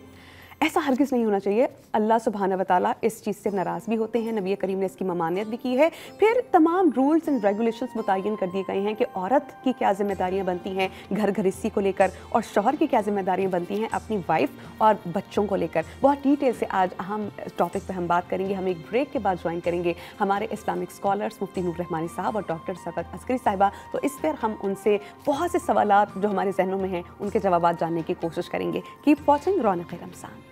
ऐसा हरगिज़ नहीं होना चाहिए। अल्लाह सुब्हाना व तआला इस चीज़ से नाराज़ भी होते हैं। नबी करीम ने इसकी ममानियत भी की है। फिर तमाम रूल्स एंड रेगुलेशंस मुतय्यन कर दिए गए हैं कि औरत की क्या ज़िम्मेदारियाँ बनती हैं घर घरिस्ती को लेकर और शौहर की क्या ज़िम्मेदारियाँ बनती हैं अपनी वाइफ और बच्चों को लेकर। बहुत डिटेल से आज अहम टॉपिक पर हम बात करेंगे। हम एक ब्रेक के बाद ज्वाइन करेंगे हमारे इस्लामिक स्कॉलर्स मुफ्ती नूर रहमानी साहब और डॉक्टर सरफत अस्करी साहिबा। तो इस पर हम उनसे बहुत से सवालात जो हमारे जहनों में हैं उनके जवाब जानने की कोशिश करेंगे। Keep watching Raunak Ramzan.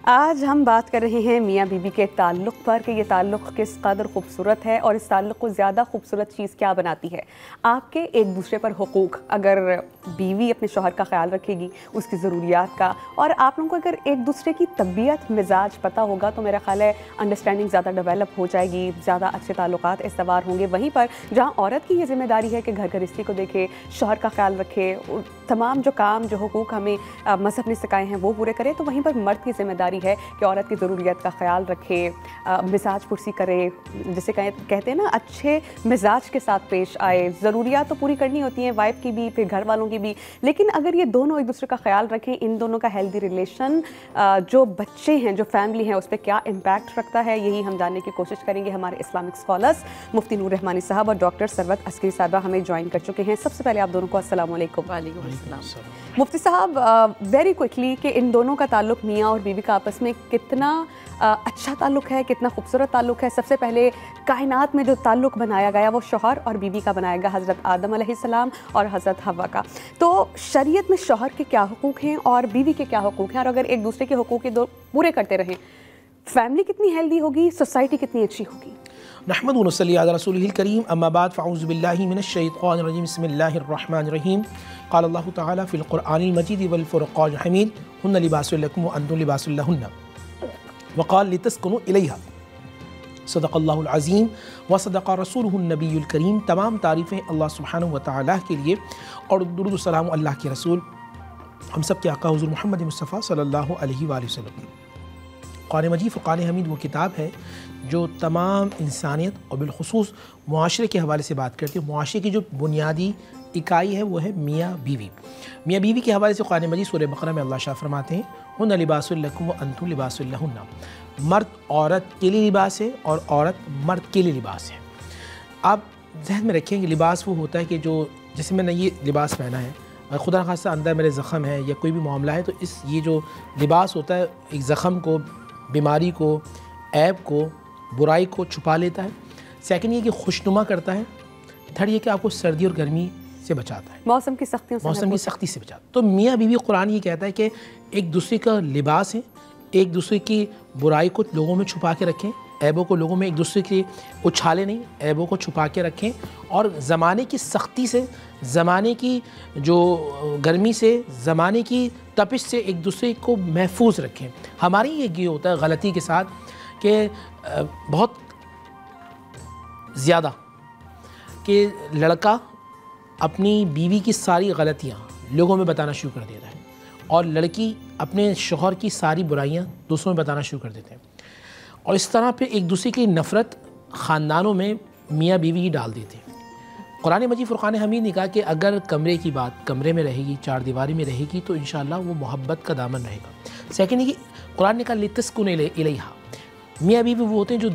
आज हम बात कर रहे हैं मियाँ बीवी के ताल्लुक़ पर कि ये ताल्लुक़ किस कदर खूबसूरत है और इस ताल्लुक़ को ज़्यादा खूबसूरत चीज़ क्या बनाती है। आपके एक दूसरे पर हुकूक, अगर बीवी अपने शौहर का ख्याल रखेगी, उसकी ज़रूरियात का, और आप लोगों को अगर एक दूसरे की तबीयत मिजाज पता होगा तो मेरा ख्याल है अंडरस्टैंडिंग ज़्यादा डेवलप हो जाएगी, ज़्यादा अच्छे ताल्लुकात इस्तवार होंगे। वहीं पर जहाँ औरत की ये जिम्मेदारी है कि घर घरिस्ती को देखे, शौहर का ख्याल रखे, तमाम जो काम जो हुकूक हमें मज़हब ने सिखाए हैं वो पूरे करे, तो वहीं पर मर्द की जिम्मेदारी है कि औरत की ज़रूरियत का ख्याल रखे, मिजाज पुरसी करे, जिसे कहते हैं ना अच्छे मिजाज के साथ पेश आए। ज़रूरियात तो पूरी करनी होती हैं वाइफ की भी, फिर घर वालों की की भी, लेकिन अगर ये दोनों एक दूसरे का ख्याल रखें, इन दोनों का हेल्दी रिलेशन जो बच्चे हैं, जो फैमिली है, उस पर क्या इम्पैक्ट रखता है, यही हम जानने की कोशिश करेंगे। हमारे इस्लामिक स्कॉलर्स मुफ्ती नूर रहमानी साहब और डॉक्टर सरवत अस्करी साहबा हमें ज्वाइन कर चुके हैं। सबसे पहले आप दोनों को अस्सलाम वालेकुम। वालेकुम अस्सलाम। मुफ्ती साहब, वेरी क्विकली कि इन दोनों का ताल्लुक मियाँ और बीवी का आपस में कितना अच्छा ताल्लुक है, कितना खूबसूरत ताल्लुक है। सबसे पहले कायनात में जो ताल्लुक बनाया गया वो शौहर और बीवी का बनाया गया, हज़रत आदम अलैहिस्सलाम और हज़रत हव्वा का। तो शरीयत में शौहर के क्या हुकूक हैं और बीवी के क्या हुकूक हैं, और अगर एक दूसरे के हुकूक के दो पूरे करते रहें, फैमिली कितनी हेल्दी होगी, सोसाइटी कितनी अच्छी होगी। नहमदु व नसल्ली अला रसूलिहिल करीम, अम्मा बाद, फ़अऊज़ु बिल्लाहि मिनश शैतानिर रजीम, बिस्मिल्लाहिर रहमानिर रहीम। क़ाल अल्लाहु तआला फ़िल क़ुरआनिल मजीद वल फ़ुरक़ानिल हमीद, हुन्ना लिबासुल लकुम व अंतुम लिबासुल लहुन्ना, व क़ाल लितस्कुनु इलैहा, सदक़ल्लाहुल अज़ीम व सदक़ रसूलुहुन नबियुल करीम। तमाम तारीफ़ें अल्लाह सुब्हानहु व तआला के लिए और दुरूद व सलाम अल्लाह के रसूल हम सब के आका हुज़ूर मोहम्मद मुस्तफ़ा सल्लल्लाहु अलैहि वसल्लम। क़ुरान मजीद फ़ुरक़ान हमीद वो किताब है जो तमाम इंसानियत और बिलख़ुसूस मुआशरे के हवाले से बात करती है। मुआशरे की जो बुनियादी इकाई है वो है मियाँ बीवी। मियाँ बीवी के हवाले से क़ुरान मजीद सूरह बक़रा में अल्लाह शाह फरमाते हैं, हुन्ना लिबासुल लकुम व अंतुम लिबासुल लहुन्ना। मर्द औरत के लिए लिबास है और औरत मर्द के लिए लिबास है। आप जहन में रखें कि लिबास वो होता है कि जो, जैसे मैंने ये लिबास पहना है, खुदा खासा अंदर मेरे ज़ख़म है या कोई भी मामला है, तो ये जो लिबास होता है एक ज़ख़म को, बीमारी को, ऐब को, बुराई को छुपा लेता है। सेकंड ये कि खुशनुमा करता है। थर्ड ये कि आपको सर्दी और गर्मी से बचाता है, मौसम की सख्ती से बचाता है। तो मियाँ बीवी कुरान ये कहता है कि एक दूसरे का लिबास है, एक दूसरे की बुराई को लोगों में छुपा के रखें, ऐबों को लोगों में एक दूसरे के उछाले नहीं, ऐबों को छुपा के रखें, और ज़माने की सख्ती से, ज़माने की जो गर्मी से, ज़माने की तपिश से एक दूसरे को महफूज रखें। हमारी ये होता है गलती के साथ कि बहुत ज़्यादा कि लड़का अपनी बीवी की सारी गलतियाँ लोगों में बताना शुरू कर देता है और लड़की अपने शौहर की सारी बुराइयाँ दूसरों में बताना शुरू कर देते हैं, और इस तरह पे एक दूसरे की नफ़रत ख़ानदानों में मियाँ बीवी ही डाल देते हैं। कुरान मजीद फ़ुरक़ान हमीद ने कहा कि अगर कमरे की बात कमरे में रहेगी, चार दीवारी में रहेगी, तो इंशाअल्लाह वो मोहब्बत का दामन रहेगा। सेकंड है कि कुरान ने कहा लितस्कुनु इलैहा, मियाँ बीवी वो होते हैं जो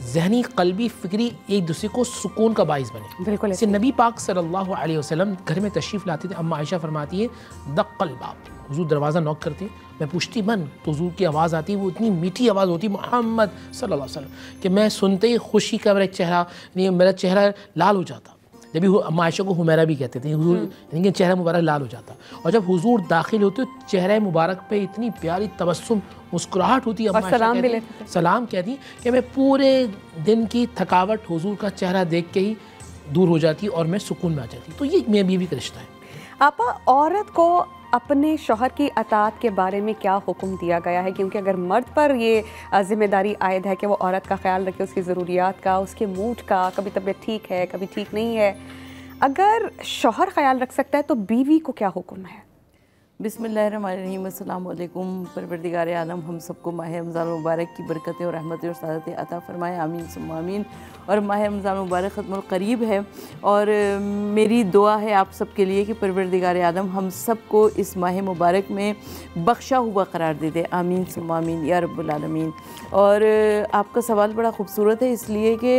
ज़हनी, क़ल्बी, फ़िक्री एक दूसरे को सुकून का बाइस बने। बिल्कुल ऐसे नबी पाक सल्लल्लाहु अलैहि वसल्लम घर में तशरीफ़ लाते थे। अम्मा आयशा फरमाती है, दक़्क़ल बाब, हुज़ूर दरवाज़ा नॉक करते, मैं पूछती बन, तो हुज़ूर की आवाज़ आती, वो इतनी मीठी आवाज़ होती मोहम्मद सल्लल्लाहु अलैहि वसल्लम कि मैं सुनते ही खुशी का मेरा चेहरा लाल हो जाता। जब भी अम्मा आयशा को हुमैरा भी कहते थे, हुज़ूर इनके चेहरा मुबारक लाल हो जाता, और जब हुज़ूर दाखिल होते चेहरे मुबारक पे इतनी प्यारी तबस्सुम, मुस्कुराहट होती। सलाम कहती कि मैं पूरे दिन की थकावट हुज़ूर का चेहरा देख के ही दूर हो जाती और मैं सुकून में आ जाती। तो ये मियाँ बीवी का रिश्ता है। आपा, औरत को अपने शौहर की अताअत के बारे में क्या हुक्म दिया गया है? क्योंकि अगर मर्द पर ये ज़िम्मेदारी आयद है कि वो औरत का ख्याल रखे, उसकी ज़रूरियात का, उसके मूड का, कभी तबीयत ठीक है, कभी ठीक नहीं है, अगर शौहर ख्याल रख सकता है तो बीवी को क्या हुक्म है? बिस्मिल्लाहिर्रहमानिर्रहीम, अस्सलाम वालेकुम। परवरदिगार आलम हम सबको माह रमज़ान मुबारक की बरकतें और रहमतें और सादतें अता फ़रमाए, आमीन सुम्मा आमीन। और माह रमज़ान मुबारक ख़त्मुल क़रीब है, और मेरी दुआ है आप सब के लिए कि परवरदिगार आलम हम सबको इस माह मुबारक में बख्शा हुआ करार दे दे, आमीन सुम्मा आमीन या रब्बुल आलमीन। और आपका सवाल बड़ा खूबसूरत है, इसलिए कि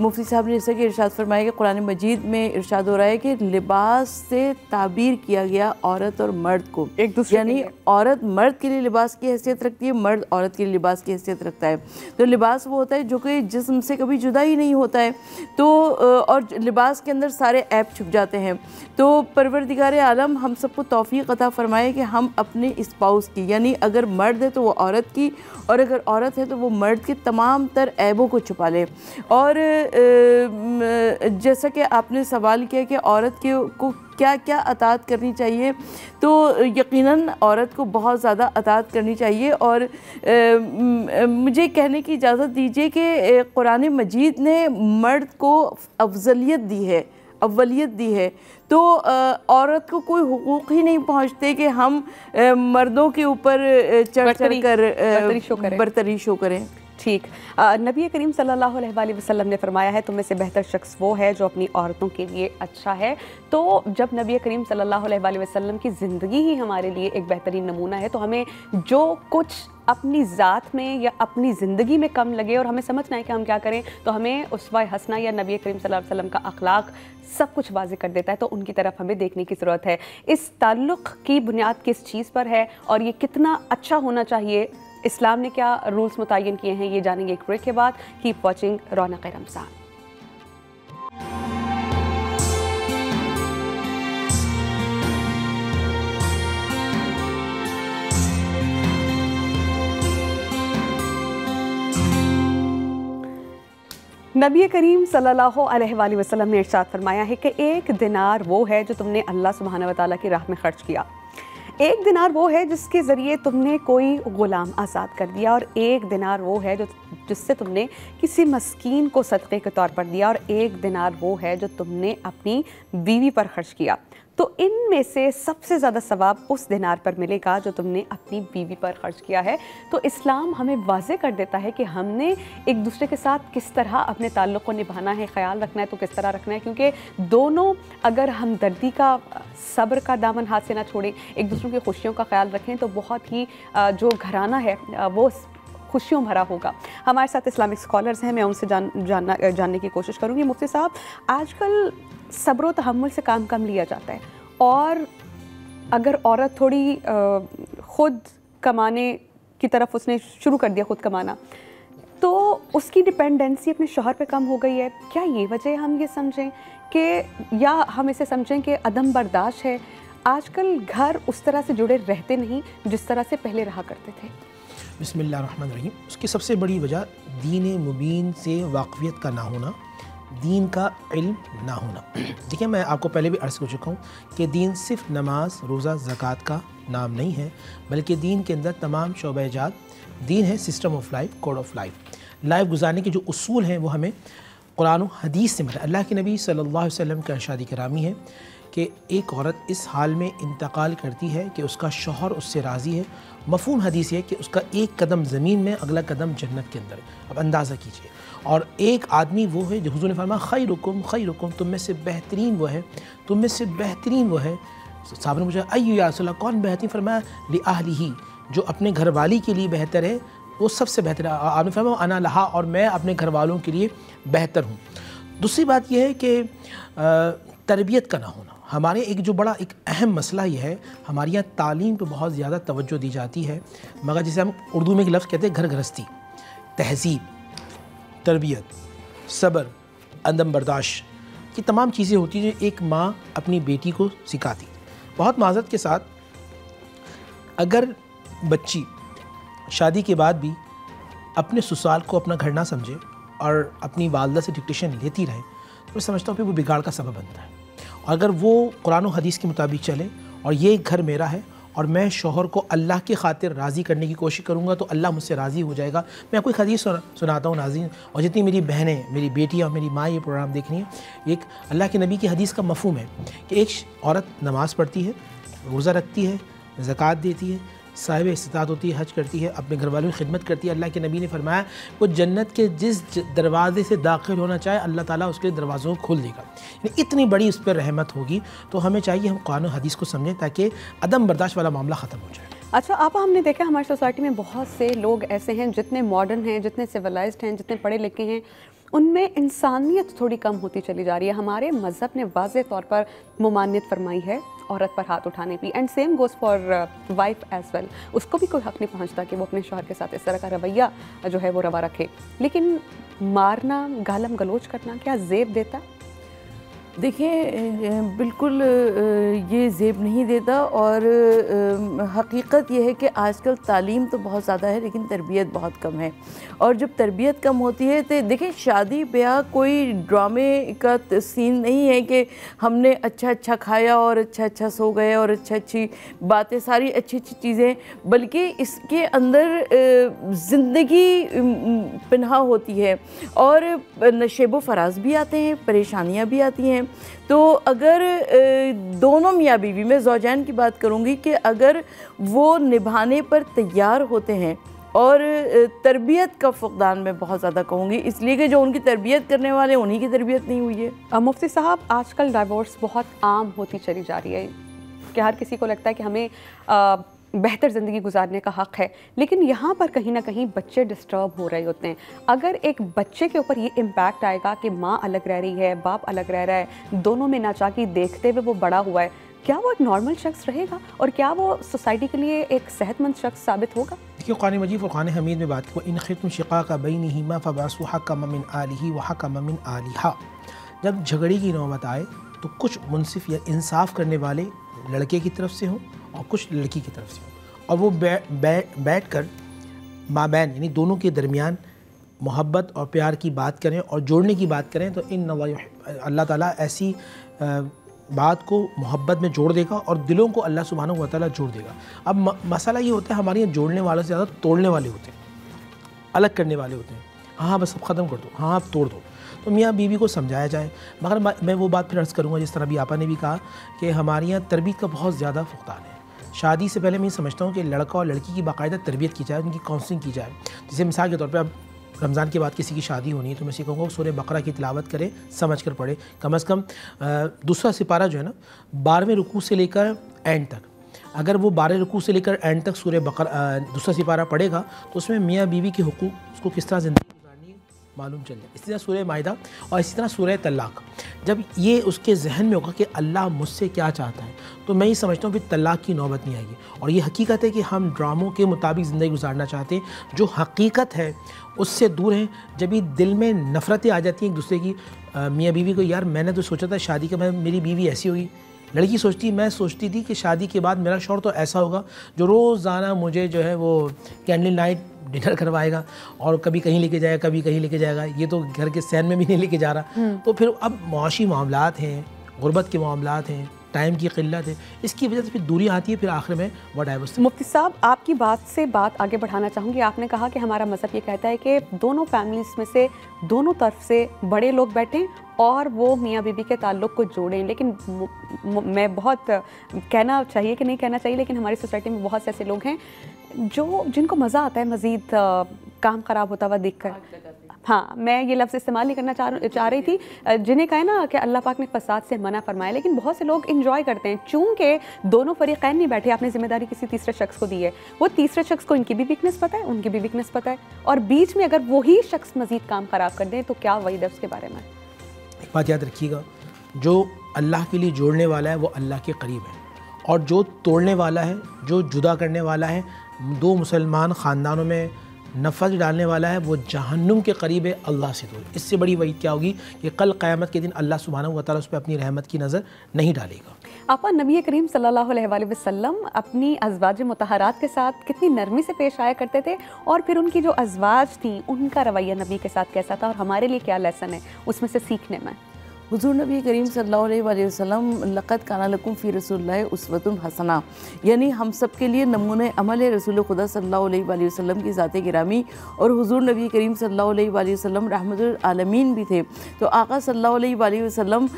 मुफ्ती साहब ने जैसा कि इरशाद फरमाया कि कुरान मजीद में इरशाद हो रहा है कि लिबास से ताबीर किया गया औरत और मर्द को, एक दूसरे, यानी औरत मर्द के लिए लिबास की हैसियत रखती है, मर्द औरत के लिए लिबास की हैसियत रखता है। तो लिबास वो होता है जो कि जिस्म से कभी जुदा ही नहीं होता है, तो और लिबास के अंदर सारे ऐब छुप जाते हैं। तो परवरदिगार आलम हम सबको तौफीक अता फरमाए कि हम अपने स्पाउस की, यानी अगर मर्द है तो वो औरत की, और अगर औरत है तो वो मर्द के तमाम तर ऐबों को छुपा ले। और जैसा कि आपने सवाल किया कि औरत को क्या क्या अताअत करनी चाहिए, तो यकीनन औरत को बहुत ज़्यादा अताअत करनी चाहिए। और मुझे कहने की इजाज़त दीजिए कि कुरान मजीद ने मर्द को अफजलियत दी है, अव्वलियत दी है, तो औरत को कोई हुकूक ही नहीं पहुँचते कि हम मर्दों के ऊपर चढ़ चढ़ कर बर्तरी शो करें। ठीक। नबी करीम सल्लल्लाहु अलैहि वसल्लम ने फरमाया है, तुम में से बेहतर शख्स वो है जो अपनी औरतों के लिए अच्छा है। तो जब नबी करीम सल्लल्लाहु अलैहि वसल्लम की ज़िंदगी ही हमारे लिए एक बेहतरीन नमूना है, तो हमें जो कुछ अपनी ज़ात में या अपनी ज़िंदगी में कम लगे और हमें समझना है कि हम क्या करें, तो हमें उसवा हसना या नबी करीम सल्लल्लाहु अलैहि वसल्लम का अखलाक सब कुछ वाज़ेह कर देता है, तो उनकी तरफ हमें देखने की ज़रूरत है। इस ताल्लुक़ की बुनियाद किस चीज़ पर है और ये कितना अच्छा होना चाहिए, इस्लाम ने क्या रूल्स मुतय्यन किए हैं, ये जानेंगे एक ब्रेक के बाद। Keep watching Raunak Ramzan. नबी करीम सल्लल्लाहु अलैहि वसल्लम ने इरशाद फरमाया है कि एक दिनार वो है जो तुमने अल्लाह सुब्हानहू व तआला की राह में खर्च किया, एक दिनार वो है जिसके ज़रिए तुमने कोई ग़ुलाम आज़ाद कर दिया, और एक दिनार वो है जिससे तुमने किसी मस्कीन को सदक़े के तौर पर दिया, और एक दिनार वो है जो तुमने अपनी बीवी पर खर्च किया। तो इनमें से सबसे ज़्यादा सवाब उस दिनार पर मिलेगा जो तुमने अपनी बीवी पर खर्च किया है। तो इस्लाम हमें वाज़ेह कर देता है कि हमने एक दूसरे के साथ किस तरह अपने ताल्लुक़ को निभाना है, ख़याल रखना है तो किस तरह रखना है, क्योंकि दोनों अगर हमदर्दी का, सब्र का दामन हाथ से ना छोड़ें, एक दूसरों की खुशियों का ख्याल रखें, तो बहुत ही जो घराना है वो खुशियों भरा होगा। हमारे साथ इस्लामिक स्कॉलर्स हैं, मैं उनसे जानने की कोशिश करूँगी। मुफ्ती साहब, आजकल सब्र व तहम्मुल से काम कम लिया जाता है, और अगर औरत थोड़ी ख़ुद कमाने की तरफ उसने शुरू कर दिया, ख़ुद कमाना, तो उसकी डिपेंडेंसी अपने शौहर पे कम हो गई है। क्या ये वजह हम ये समझें कि, या हम इसे समझें कि अदम बर्दाश्त है? आजकल घर उस तरह से जुड़े रहते नहीं जिस तरह से पहले रहा करते थे। बिस्मिल्लाहिर्रहमानिर्रहीम। उसकी सबसे बड़ी वजह दीन मुबीन से वाक़फ़ियत का ना होना, दीन का इल्म ना होना। देखिए, मैं आपको पहले भी अर्ज़ कर चुका हूँ कि दीन सिर्फ नमाज, रोज़ा, ज़कात का नाम नहीं है, बल्कि दीन के अंदर तमाम शोबे-ए-जात। दीन है system of life, code of life गुजारने के जो उसूल हैं वो हमें कुरान और हदीस से मिला। अल्लाह के नबी सल्लल्लाहु अलैहि वसल्लम का इरशाद करामी है कि एक औरत इस हाल में इंतकाल करती है कि उसका शौहर उससे राज़ी है। मफ़हूम हदीस है कि उसका एक कदम ज़मीन में, अगला कदम जन्नत के अंदर है। अब अंदाज़ा कीजिए। और एक आदमी वो है जो हुज़ूर ने फरमाया खैरुकुम, तुम में से बेहतरीन वो है, तुम में से बेहतरीन वो है। साहब ने पूछा अय्यु या रसूल अल्लाह, कौन बेहतरीन? फरमाया लि अहलिही, जो अपने घरवाली के लिए बेहतर है वो सबसे बेहतर है। आपने फरमाया अना लहा, और मैं अपने घर वालों के लिए बेहतर हूँ। दूसरी बात यह है कि तरबियत का ना होना। हमारे एक जो बड़ा एक अहम मसला ये है, हमारे यहाँ तालीम पे बहुत ज़्यादा तवज्जो दी जाती है, मगर जिसे हम उर्दू में एक लफ्ज़ कहते हैं घर गृहस्थी, तहज़ीब, तरबियत, सब्र, अदम बर्दाश्त की तमाम चीज़ें होती हैं जो एक माँ अपनी बेटी को सिखाती। बहुत माज़रत के साथ, अगर बच्ची शादी के बाद भी अपने ससुराल को अपना घर ना समझे और अपनी वालदा से डिक्टेशन लेती रहे, तो मैं समझता हूँ कि वो बिगाड़ का सबब बनता है। अगर वो कुरान और हदीस के मुताबिक चले और ये घर मेरा है और मैं शौहर को अल्लाह की खातिर राज़ी करने की कोशिश करूँगा, तो अल्लाह मुझसे राज़ी हो जाएगा। मैं आपको एक हदीस सुनाता हूँ नाज़रीन, और जितनी मेरी बहनें, मेरी बेटियाँ और मेरी माँ ये प्रोग्राम देख रही हैं, एक अल्लाह के नबी की हदीस का मफ़हूम है कि एक औरत नमाज़ पढ़ती है, रोज़ा रखती है, ज़कात देती है, साहिब इस्तात होती है, हज करती है, अपने घर वालों की खिदमत करती है। अल्लाह के नबी ने फरमाया वो जन्नत के जिस दरवाजे से दाखिल होना चाहे, अल्लाह ताला उसके दरवाज़ों को खोल देगा। इतनी बड़ी उस पर रहमत होगी। तो हमें चाहिए हम कुरान और हदीस को समझें ताकि अदम बर्दाश्त वाला मामला ख़त्म हो जाए। अच्छा आपा, हमने देखा हमारी सोसाइटी में बहुत से लोग ऐसे हैं, जितने मॉडर्न हैं, जितने सिविलाइज्ड हैं, जितने पढ़े लिखे हैं, उनमें इंसानियत थोड़ी कम होती चली जा रही है। हमारे मज़हब ने वाज़े तौर पर मुमानियत फरमाई है औरत पर हाथ उठाने की, and same goes for wife as well. उसको भी कोई हक़ नहीं पहुंचता कि वो अपने शौहर के साथ इस तरह का रवैया जो है वो रवा रखे। लेकिन मारना, गालम गलोच करना क्या ज़ेब देता? देखिए, बिल्कुल ये ज़ेब नहीं देता, और हकीकत ये है कि आजकल तालीम तो बहुत ज़्यादा है लेकिन तरबियत बहुत कम है। और जब तरबियत कम होती है तो देखिए, शादी ब्याह कोई ड्रामे का सीन नहीं है कि हमने अच्छा अच्छा खाया और अच्छा अच्छा सो गए और अच्छी बातें, सारी अच्छी अच्छी चीज़ें, बल्कि इसके अंदर ज़िंदगी पन्हा होती है और नशेब व फराज भी आते हैं, परेशानियाँ भी आती हैं। तो अगर दोनों मियाँ बीवी में ज़ौजैन की बात करूँगी कि अगर वो निभाने पर तैयार होते हैं और तरबियत का फ़ुक़दान मैं बहुत ज़्यादा कहूँगी, इसलिए कि जो उनकी तरबियत करने वाले उन्हीं की तरबियत नहीं हुई है। मुफ्ती साहब, आजकल डाइवोर्स बहुत आम होती चली जा रही है कि हर किसी को लगता है कि हमें बेहतर ज़िंदगी गुजारने का हक़ है, लेकिन यहाँ पर कहीं ना कहीं बच्चे डिस्टर्ब हो रहे होते हैं। अगर एक बच्चे के ऊपर ये इम्पैक्ट आएगा कि माँ अलग रह रही है, बाप अलग रह रहा है, दोनों में नाचाकी देखते हुए वो बड़ा हुआ है, क्या वो एक नॉर्मल शख्स रहेगा और क्या वो सोसाइटी के लिए एक सेहतमंद शख्स साबित होगा? देखिए, कुरान मजीद फ़ुरक़ान हमीद में बात की, इन खित्म शिक़ाक़ बैनिहिमा फ़बअसू हक़्क़म मिन आलिही व हक़्क़म मिन आलिहा। जब झगड़े की नौबत आए तो कुछ मुनसिफ़ या इंसाफ करने वाले लड़के की तरफ से हों और कुछ लड़की की तरफ से हों, और वो बैठ कर माँ बहन यानी दोनों के दरमियान मोहब्बत और प्यार की बात करें और जोड़ने की बात करें, तो अल्लाह ताला ऐसी बात को मोहब्बत में जोड़ देगा और दिलों को अल्लाह सुब्हानहू व तआला जोड़ देगा। अब मसला ये होता है, हमारे यहाँ जोड़ने वालों से ज़्यादा तोड़ने वाले होते हैं, अलग करने वाले होते हैं। हाँ बस अब ख़त्म कर दो, हाँ आप तोड़ दो। तो मियाँ बीवी को समझाया जाए, मगर मैं वो बात फिर अर्ज़ करूँगा जिस तरह भी आपा ने भी कहा कि हमारे यहाँ तरबियत का बहुत ज़्यादा फ़ुक़दान है। शादी से पहले मैं समझता हूँ कि लड़का और लड़की की बाकायदा तरबियत की जाए, उनकी काउंसलिंग की जाए। जैसे मिसाल के तौर पे अब रमज़ान के बाद किसी की शादी होनी है तो मैं इसे कहूँगा सूरह बकरा की तिलावत करे, समझ कर पढ़े। कम से कम दूसरा सिपारा जो है ना 12वें रुकू से लेकर एंड तक, अगर वो 12 रुकू से लेकर एंड तक सूरह बकरा दूसरा सिपारा पढ़ेगा तो उसमें मियाँ बीवी के हुकूक, उसको किस तरह ज़िंदगी गुजारनी है मालूम चल जाए। इसी तरह सूरह माइदा और इसी तरह सूरह तलाक़, जब ये उसके जहन में होगा कि अल्लाह मुझसे क्या चाहता है, तो मैं ये समझता हूँ फिर तलाक़ की नौबत नहीं आएगी। और ये हकीकत है कि हम ड्रामों के मुताबिक ज़िंदगी गुजारना चाहते हैं, जो हकीकत है उससे दूर हैं। जब भी दिल में नफ़रतें आ जाती हैं एक दूसरे की, मियाँ बीवी को, यार मैंने तो सोचा था शादी के बाद मेरी बीवी ऐसी होगी, लड़की सोचती मैं सोचती थी कि शादी के बाद मेरा शौहर तो ऐसा होगा जो रोज़ाना मुझे जो है वो कैंडल नाइट डिनर करवाएगा और कभी कहीं लेके जाएगा, कभी कहीं लेके जाएगा, ये तो घर के सैन में भी नहीं लेके जा रहा। तो फिर अब मुआशी मामलात हैं, गुर्बत के मामलात हैं, टाइम की क़िल्लत है, इसकी वजह से फिर दूरी आती है, फिर आखिर में वो डाइवोर्स। मुफ्ती साहब, आपकी बात से बात आगे बढ़ाना चाहूँगी। आपने कहा कि हमारा मज़हब ये कहता है कि दोनों फैमिलीज़ में से दोनों तरफ से बड़े लोग बैठें और वो मियाँ बीवी के ताल्लुक़ को जोड़ें, लेकिन मैं बहुत कहना चाहिए कि नहीं कहना चाहिए, लेकिन हमारी सोसाइटी में बहुत से ऐसे लोग हैं जिनको मज़ा आता है मज़ीद काम ख़राब होता हुआ देखकर। हाँ, मैं ये लफ्ज़ इस्तेमाल नहीं करना चाह रही थी, जिन्हें कहा ना कि अल्लाह पाक ने फ़साद से मना फरमाया, लेकिन बहुत से लोग इंजॉय करते हैं। चूँकि दोनों फ़रीक़ैन नहीं बैठे, आपने ज़िम्मेदारी किसी तीसरे शख्स को दी है, वो तीसरे शख्स को इनकी भी वीकनेस पता है, उनकी भी वीकनेस पता है, और बीच में अगर वही शख्स मज़ीद काम ख़राब कर दें तो क्या वही है उसके बारे में? एक बात याद रखिएगा, जो अल्लाह के लिए जोड़ने वाला है वो अल्लाह के करीब है, और जो तोड़ने वाला है, जो जुदा करने वाला है, दो मुसलमान ख़ानदानों में नफरत डालने वाला है, वो जहन्नुम के करीब है, अल्लाह से दूर। इससे बड़ी वईद क्या होगी कि कल क़यामत के दिन अल्लाह सुब्हानहू व तआला उस पर अपनी रहमत की नज़र नहीं डालेगा। आपा, नबी करीम सल्लल्लाहु अलैहि वसल्लम अपनी अज़वाज मुतहरात के साथ कितनी नरमी से पेश आया करते थे, और फिर उनकी जो अज़वाज थी उनका रवैया नबी के साथ कैसा था, और हमारे लिए क्या लेसन है उसमें से सीखने में? हुज़ूर नबी करीम सल्लल्लाहु अलैहि वसल्लम लक़द काना लकुम फ़ी रसूलिल्लाहि उस्वतुन हसना, यानी हम सब के लिए नमूने अमल है रसूल खुदा सल्लल्लाहु अलैहि वसल्लम की ज़ात गिरामी। और हुज़ूर नबी करीम सल्लल्लाहु अलैहि वसल्लम रहमतुल आलमीन भी थे। तो आका सल्लल्लाहु अलैहि वसल्लम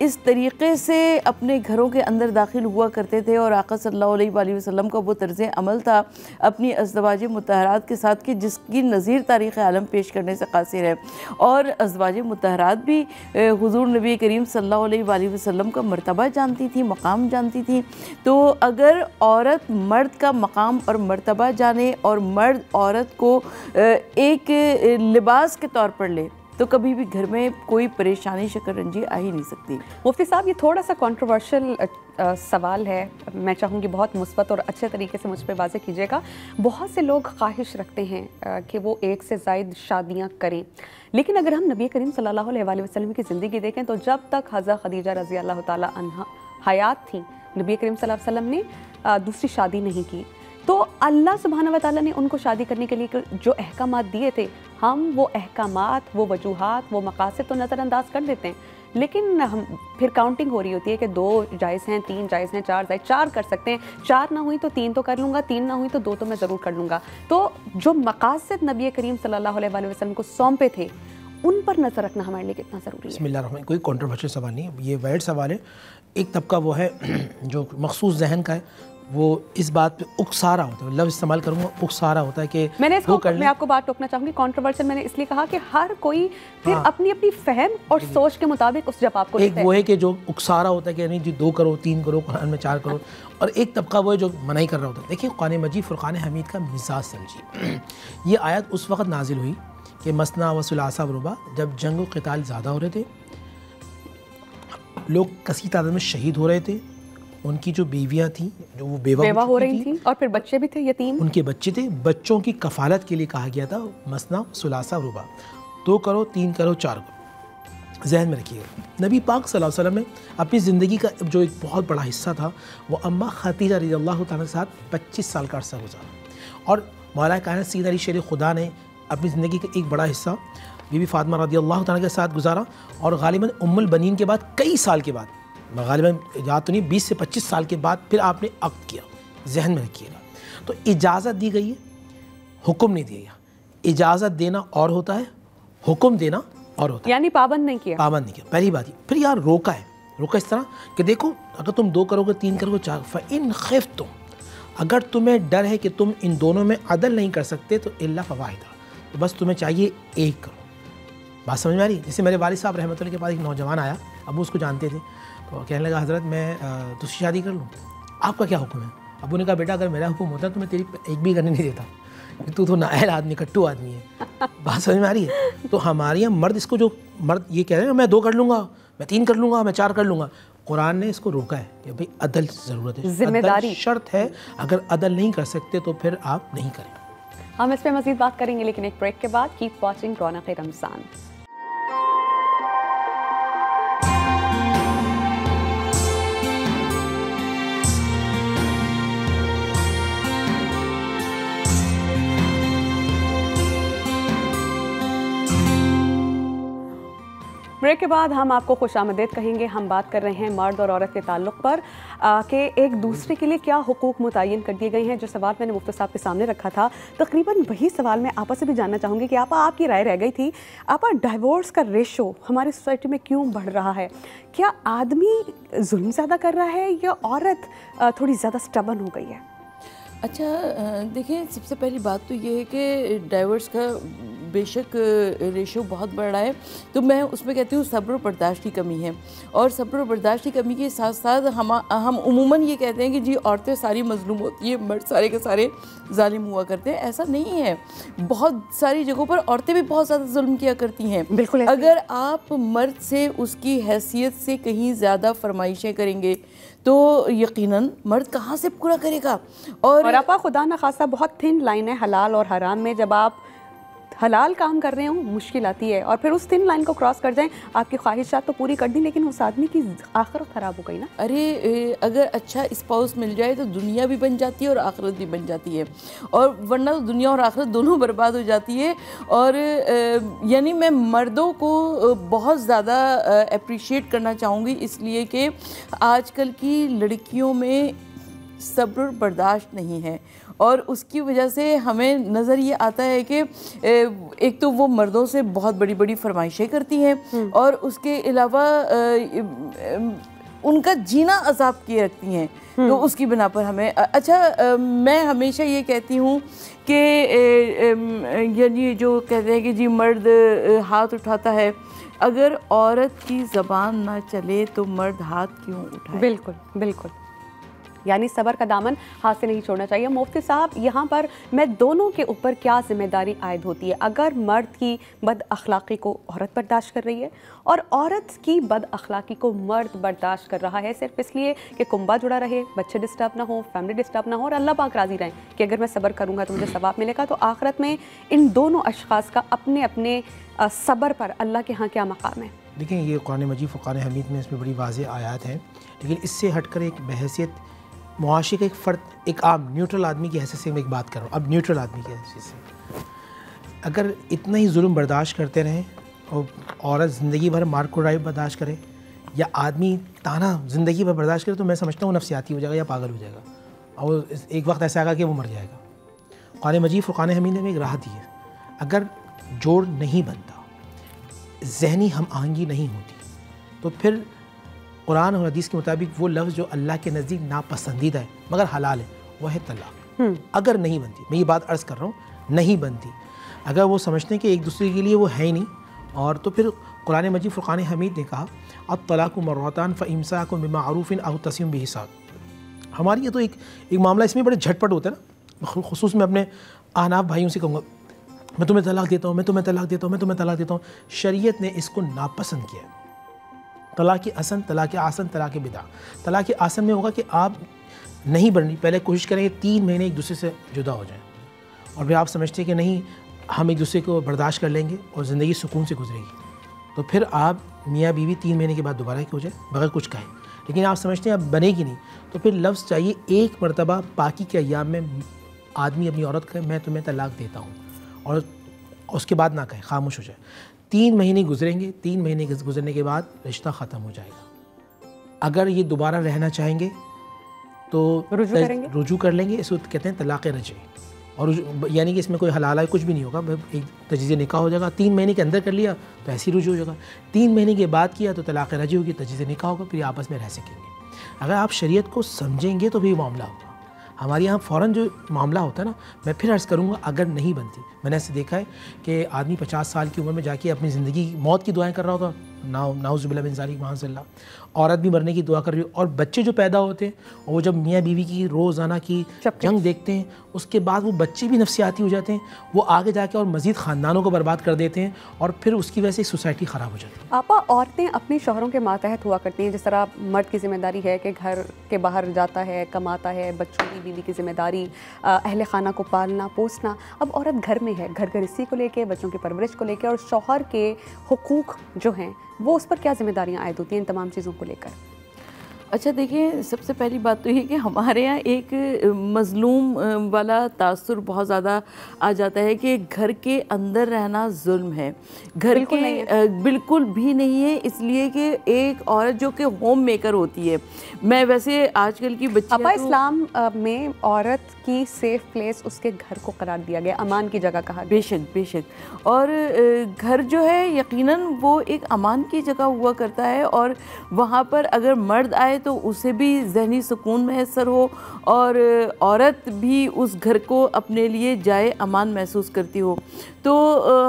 इस तरीक़े से अपने घरों के अंदर दाखिल हुआ करते थे, और आका सल्लल्लाहु अलैहि वसल्लम का वो तर्ज़ अमल था अपनी अज़वाज मुतहरात के साथ कि जिसकी नज़ीर तारीख़ आलम पेश करने से कासिर है। और अज़वाज मुतहरात भी हुज़ूर नबी करीम सल्लल्लाहु अलैहि वसल्लम का मर्तबा जानती थी, मकाम जानती थी। तो अगर औरत मर्द का मकाम और मर्तबा जाने और मर्द औरत को एक लिबास के तौर पर ले तो कभी भी घर में कोई परेशानी शकरंजी आ ही नहीं सकती। मुफ्ती साहब, ये थोड़ा सा कंट्रोवर्शियल सवाल है, मैं चाहूँगी बहुत मुस्बत और अच्छे तरीके से मुझ पर वाज़े कीजिएगा। बहुत से लोग ख्वाहिश रखते हैं कि वो एक से ज़ायद शादियाँ करें, लेकिन अगर हम नबी करीम सल्लल्लाहु अलैहि वसल्लम की ज़िंदगी देखें तो जब तक हज़रत खदीजा रज़ी अल्लाह ताला अन्हा हयात थी, नबी करीम सल्लल्लाहु अलैहि वसल्लम ने दूसरी शादी नहीं की। तो अल्लाह सुब्हानहू व तआला ने उनको शादी करने के लिए जो अहकामात दिए थे, हम वो अहकामात, वो वजूहात, वो मकासद तो नज़रअंदाज कर देते हैं, लेकिन हम फिर काउंटिंग हो रही होती है कि 2 जायज़ हैं, 3 जायज़ हैं, 4 जायज़, 4 कर सकते हैं, 4 ना हुई तो 3 तो कर लूँगा, 3 ना हुई तो 2 तो मैं ज़रूर कर लूँगा। तो जो मकासद नबी करीम सल्लल्लाहु अलैहि वसल्लम को सौंपे थे, उन पर नज़र रखना हमारे लिए कितना ज़रूरी है? बिस्मिल्लाह, कोई कंट्रोवर्शियल सवाल नहीं है, ये वैड सवाल है। एक तबका वो है जो मखसूस जहन का है, वो इस बात पे उकसारा होता है, लफ्ज़ इस्तेमाल करूँगा, उकसारा होता है कि मैंने वो इसको कर मैं लें। आपको बात टोकना चाहूंगी, कंट्रोवर्शियल मैंने इसलिए कहा कि हर कोई फिर अपनी अपनी फहम और सोच के मुताबिक उस जवाब को एक देता वो है कि जो उकसारा होता है कि नहीं जी 2 करो 3 करो, कुरान में 4 करो, और एक तबका वो है जो मनाही कर रहा होता है। देखिए कुरान मजीद फुरकान हमीद का मिजाज समझिए। ये आयत उस वक्त नाजिल हुई कि मसना व सुलासा व रुबा, जब जंग व क़िताल ज़्यादा हो रहे थे, लोग कसी तादाद में शहीद हो रहे थे, उनकी जो बीवियाँ थीं जो वो बेवा हो रही थी, और फिर बच्चे भी थे यतीम, उनके बच्चे थे, बच्चों की कफालत के लिए कहा गया था मसना सुलासा रुबा, 2 करो 3 करो 4 करो। जहन में रखिएगा नबी पाक सल्लल्लाहु अलैहि वसल्लम ने अपनी ज़िंदगी का जो एक बहुत बड़ा हिस्सा था वो अम्मा खदीजा रज़ियल्लाहु तआला के साथ 25 साल का अर्सा गुजारा, और मौला कायनात सैयद अली शेर खुदा ने अपनी ज़िंदगी का एक बड़ा हिस्सा बीबी फातिमा रज़ियल्लाहु तआला के साथ गुजारा, और गालिबन उम्मुल बनीन के बाद कई साल के बाद, गालिबन याद तो नहीं, 20 से 25 साल के बाद फिर आपने अक़्द किया। जहन में रखिएगा। तो इजाज़त दी गई है, हुक्म नहीं दिया गया। इजाज़त देना और होता है, हुक्म देना और होता है, यानी पाबंद नहीं किया, पाबंद नहीं किया, पहली बात ही। फिर यार रोका है, रोका इस तरह कि देखो अगर तुम 2 करोगे 3 करोगे 4, फ़इन ख़िफ़्तुम, अगर तुम्हें डर है कि तुम इन दोनों में अदल नहीं कर सकते तो इल्ला फ़वाहिदा, तो बस तुम्हें चाहिए एक करो। बात समझ में आ रही? जैसे मेरे वालिद साहब रहमतुल्लाह के पास एक नौजवान आया, अबू उसको जानते थे, तो कहने लगा हज़रत मैं तुझसे शादी कर लूँ, आपका क्या हुक्म है? अबू ने कहा बेटा अगर मेरा हुक्म होता तो मैं तेरी एक भी करने नहीं देता, तू तो नाअहल आदमी, कट्टू आदमी है। बात समझ में आ रही है? तो हमारे यहाँ मर्द इसको, जो मर्द ये कह रहे हैं मैं 2 कर लूँगा, मैं 3 कर लूँगा, मैं 4 कर लूँगा, कुरान ने इसको रोका है कि भाई अदल ज़रूरत है, जिम्मेदारी शर्त है, अगर अदल नहीं कर सकते तो फिर आप नहीं करें। हम इस पर मज़ीद बात करेंगे लेकिन एक ब्रेक के बाद। Keep watching रौनक-ए-रमज़ान। ब्रेक के बाद हम आपको खुशामदीद कहेंगे। हम बात कर रहे हैं मर्द और औरत के ताल्लुक़ पर कि एक दूसरे के लिए क्या हुकूक मुतय्यन कर दिए गए हैं। जो सवाल मैंने मुफ्ती साहब के सामने रखा था, तकरीबन वही सवाल मैं आपा से भी जानना चाहूँगी कि आपा आपकी राय रह गई थी। आपा डाइवोर्स का रेशो हमारी सोसाइटी में क्यों बढ़ रहा है? क्या आदमी जुल्म ज़्यादा कर रहा है या औरत थोड़ी ज़्यादा स्टबन हो गई है? अच्छा देखिए, सबसे पहली बात तो ये है कि डाइवोर्स का बेशक रेशो बहुत बढ़ रहा है, तो मैं उसमें कहती हूँ सब्र और बर्दाश्त की कमी है। और सब्र और बर्दाश्त की कमी के साथ साथ हम उमूमन ये कहते हैं कि जी औरतें सारी मजलूम होती है, मर्द सारे के सारे जालिम हुआ करते हैं। ऐसा नहीं है, बहुत सारी जगहों पर औरतें भी बहुत ज़्यादा जुल्म किया करती हैं। बिल्कुल, अगर आप मर्द से उसकी हैसियत से कहीं ज़्यादा फरमाइशें करेंगे तो यकीनन मर्द कहाँ से पूरा करेगा। और आपा खुदा न खासा बहुत थिन लाइन है हलाल और हराम में। जब आप हलाल काम कर रहे हो मुश्किल आती है, और फिर उस थिन लाइन को क्रॉस कर जाएं, आपकी ख्वाहिशात तो पूरी कर दी लेकिन उस आदमी की आखिरत ख़राब हो गई ना। अरे अगर अच्छा स्पाउस मिल जाए तो दुनिया भी बन जाती है और आखिरत भी बन जाती है, और वरना तो दुनिया और आखिरत दोनों बर्बाद हो जाती है। और यानी मैं मर्दों को बहुत ज़्यादा अप्रिशिएट करना चाहूँगी, इसलिए कि आजकल की लड़कियों में सब्र बर्दाश्त नहीं है, और उसकी वजह से हमें नज़र ये आता है कि एक तो वो मर्दों से बहुत बड़ी बड़ी फरमाइशें करती हैं, और उसके अलावा उनका जीना अजाब किए रखती हैं। तो उसकी बिना पर हमें मैं हमेशा ये कहती हूँ कि यानी जो कहते हैं कि जी मर्द हाथ उठाता है, अगर औरत की ज़बान ना चले तो मर्द हाथ क्यों उठाए? बिल्कुल बिल्कुल, यानी सबर का दामन हाथ से नहीं छोड़ना चाहिए। मुफ्ती साहब, यहाँ पर मैं दोनों के ऊपर क्या जिम्मेदारी आयद होती है? अगर मर्द की बद अखलाक़ी को औरत बर्दाश्त कर रही है और औरत की बद अखलाक़ी को मर्द बर्दाश्त कर रहा है सिर्फ इसलिए कि कुंबा जुड़ा रहे, बच्चे डिस्टर्ब ना हो, फैमिली डिस्टर्ब ना हो, और अल्लाह पाक राज़ी रहें कि अगर मैं सब्र करूँगा तो मुझे सवाब मिलेगा, तो आखिरत में इन दोनों अशख़ास का अपने अपने सब्र पर अल्लाह के यहाँ क्या मकाम है? देखिए, ये कुरान मजीद फ़ुरक़ान हमीद में इसमें बड़ी वाज़ेह आयात हैं, लेकिन इससे हटकर एक बहैसियत मुआशरे का एक फ़र्द, एक आम न्यूट्रल आदमी की हैसियत से मैं एक बात कर रहा हूँ। अब न्यूट्रल आदमी की हैसियत से अगर इतना ही जुल्म बर्दाश्त करते रहें और औरत ज़िंदगी भर मार कुटाई बर्दाश्त करे, या आदमी ताना ज़िंदगी भर बर्दाश्त करे, तो मैं समझता हूँ नफसियाती हो जाएगा या पागल हो जाएगा, और एक वक्त ऐसा आएगा कि वो मर जाएगा। कुरान मजीद फ़ुरक़ान हमीद ने एक राह दी है, अगर जोड़ नहीं बनता, ज़हनी हम आहंगी नहीं होती, तो फिर कुरान और हदीस के मुताबिक वो लफ्ज़ जो अल्लाह के नज़दीक नापसंदीदा है मगर हलाल है, वह है तलाक। अगर नहीं बनती, मैं ये बात अर्ज़ कर रहा हूँ, नहीं बनती, अगर वो समझते हैं कि एक दूसरे के लिए वो है ही नहीं, और तो फिर कुरान मजीद फ़ुरक़ान हमीद ने कहा अत-तलाक़ु मर्रतान फ़इम्साकुम बिमअरूफ़िन औ तस्रीहुम बिइहसान। हमारे ये तो एक मामला इसमें बड़े झटपट होता है ना। ख़ुसूस में अपने अहनाफ भाइयों से कहूँगा, मैं तुम्हें तलाक देता हूँ, मैं तुम्हें तलाक देता हूँ, मैं तुम्हें तलाक देता हूँ। शरीयत ने इसको नापसंद किया है। तलाक़ हसन, तलाक़ आसन, तलाक़ बिदा। तलाक़ आसन में होगा कि आप नहीं बढ़नी, पहले कोशिश करेंगे 3 महीने एक दूसरे से जुदा हो जाएं, और फिर आप समझते हैं कि नहीं हम एक दूसरे को बर्दाश्त कर लेंगे और ज़िंदगी सुकून से गुजरेगी, तो फिर आप मियाँ बीवी 3 महीने के बाद दोबारा एक हो जाए बगैर कुछ कहे। लेकिन आप समझते हैं अब बनेगी नहीं, तो फिर लफ्ज़ चाहिए एक मरतबा पाकी के अय्याम में आदमी अपनी औरत कहे मैं तुम्हें तलाक देता हूँ, और उसके बाद ना कहे, खामोश हो जाए। 3 महीने गुजरेंगे, 3 महीने गुजरने के बाद रिश्ता ख़त्म हो जाएगा। अगर ये दोबारा रहना चाहेंगे तो रुजू कर लेंगे, इसको कहते हैं तलाक़ रजी, और यानी कि इसमें कोई हलाला कुछ भी नहीं होगा, एक तजदीद निकाह हो जाएगा। 3 महीने के अंदर कर लिया तो ऐसे ही रुजू हो जाएगा, 3 महीने के बाद किया तो तलाक़ रजी होगी, तजदीद निकाह होगा, फिर आपस में रह सकेंगे। अगर आप शरीयत को समझेंगे तो भी मामला होगा। हमारे यहाँ फ़ौरन जो मामला होता है ना, मैं फिर अर्ज़ करूँगा, अगर नहीं बनती, मैंने ऐसे देखा है कि आदमी 50 साल की उम्र में जाके अपनी ज़िंदगी मौत की दुआएं कर रहा होता, नाउज़ुबिल्लाह मिन ज़ालिक माअज़ल्लाह, औरत भी मरने की दुआ कर रही हो, और बच्चे जो पैदा होते हैं और वो जब मियाँ बीवी की रोज़ाना की जंग देखते हैं, उसके बाद वो बच्चे भी नफसियाती हो जाते हैं, वो आगे जाके और मज़ीद ख़ानदानों को बर्बाद कर देते हैं, और फिर उसकी वजह से सोसाइटी ख़राब हो जाती है। आपा, औरतें अपने शौहरों के मातहत हुआ करती हैं, जिस तरह मर्द की ज़िम्मेदारी है कि घर के बाहर जाता है, कमाता है, बच्चों की, बीवी की ज़िम्मेदारी, अहले खाना को पालना पोसना। अब औरत घर में है, घर गृहस्थी को लेके, बच्चों की परवरिश को लेके, और शौहर के हुकूक जो हैं वो उस पर क्या जिम्मेदारियां आयद होती हैं इन तमाम चीज़ों को लेकर? अच्छा देखिए, सबसे पहली बात तो ये कि हमारे यहाँ एक मज़लूम वाला तासुर बहुत ज़्यादा आ जाता है कि घर के अंदर रहना जुल्म है। घर बिल्कुल के नहीं बिल्कुल भी नहीं है, इसलिए कि एक औरत जो कि होम मेकर होती है, मैं वैसे आजकल की बच्ची तो इस्लाम में औरत की सेफ प्लेस उसके घर को करार दिया गया, अमान की जगह कहा गया। बेशक बेशक, और घर जो है यकीनन वो एक अमान की जगह हुआ करता है, और वहाँ पर अगर मर्द आए तो उसे भी ज़हनी सुकून मैसर हो, और औरत भी उस घर को अपने लिए जाए अमान महसूस करती हो। तो